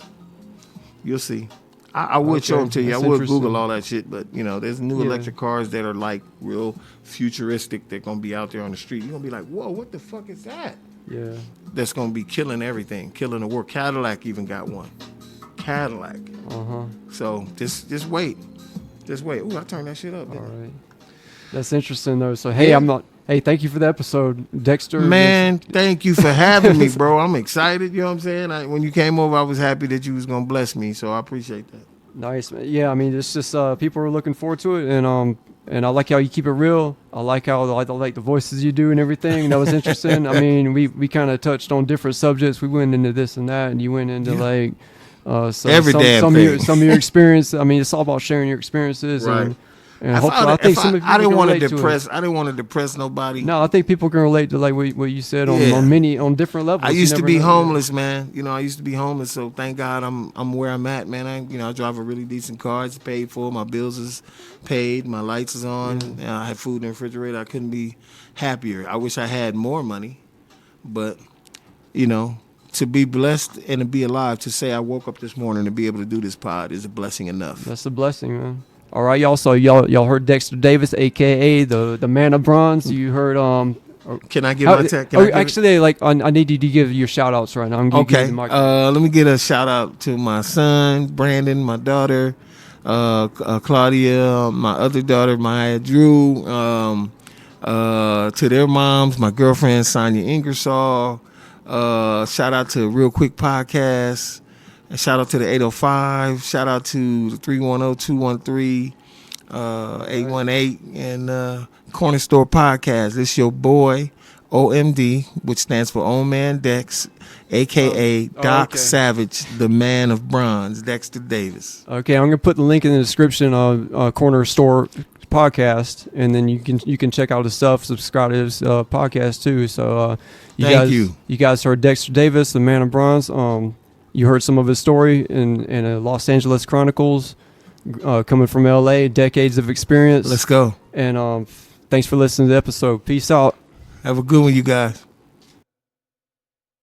You'll see. I would show Okay, them to you. I that's would interesting. Google all that shit, but you know, there's new Yeah. electric cars that are like real futuristic. They're gonna be out there on the street. You're gonna be like, whoa, what the fuck is that? Yeah. That's gonna be killing everything, killing the world. Cadillac even got one. Cadillac. Uh-huh. So just wait. Just wait. Ooh, I turned that shit up. All didn't I? right. That's interesting though. So hey, Yeah. Hey, thank you for the episode, Dexter. Man, thank you for having me, bro. I'm excited. You know what I'm saying? When you came over, I was happy that you was gonna bless me. So I appreciate that. Nice, man. Yeah, I mean, it's just people are looking forward to it, and I like how you keep it real. I like how I like the voices you do and everything. That was interesting. I mean, we kind of touched on different subjects. We went into this and that, and you went into like Every damn some thing. Some of your experience. I mean, it's all about sharing your experiences, Right. and hopefully, I think some of you I didn't want want to depress. I didn't want to depress nobody. No, I think people can relate to like what you said Yeah. on different levels. I You used to never be know. homeless, man. You know, I used to be homeless. So thank God I'm where I'm at, man. I drive a really decent car. It's paid for. My bills is paid. My lights is on. I have food in the refrigerator. I couldn't be happier. I wish I had more money, but you know, to be blessed and to be alive, to say I woke up this morning to be able to do this pod is a blessing enough. That's a blessing, man. All right, y'all. So y'all heard Dexter Davis, aka the man of bronze. You heard Can I give my tech? Actually, I need you to give your shout outs right now. I'm gonna give you the microphone. Let me get a shout out to my son, Brandon, my daughter, Claudia, my other daughter, Maya Drew, to their moms, my girlfriend, Sonia Ingersoll. Shout out to Real Quick Podcast. And shout out to the 805. Shout out to the 310-213-818 and Corner Store Podcast. This your boy, OMD, which stands for Old Man Dex, a.k.a. Doc Savage, the man of bronze, Dexter Davis. Okay, I'm going to put the link in the description of Corner Store Podcast, and then you can check out his stuff, subscribe to his podcast too. So Thank you. You guys heard Dexter Davis, the man of bronze. You heard some of his story in Los Angeles Chronicles, coming from LA, decades of experience. Let's go. And thanks for listening to the episode. Peace out. Have a good one, you guys.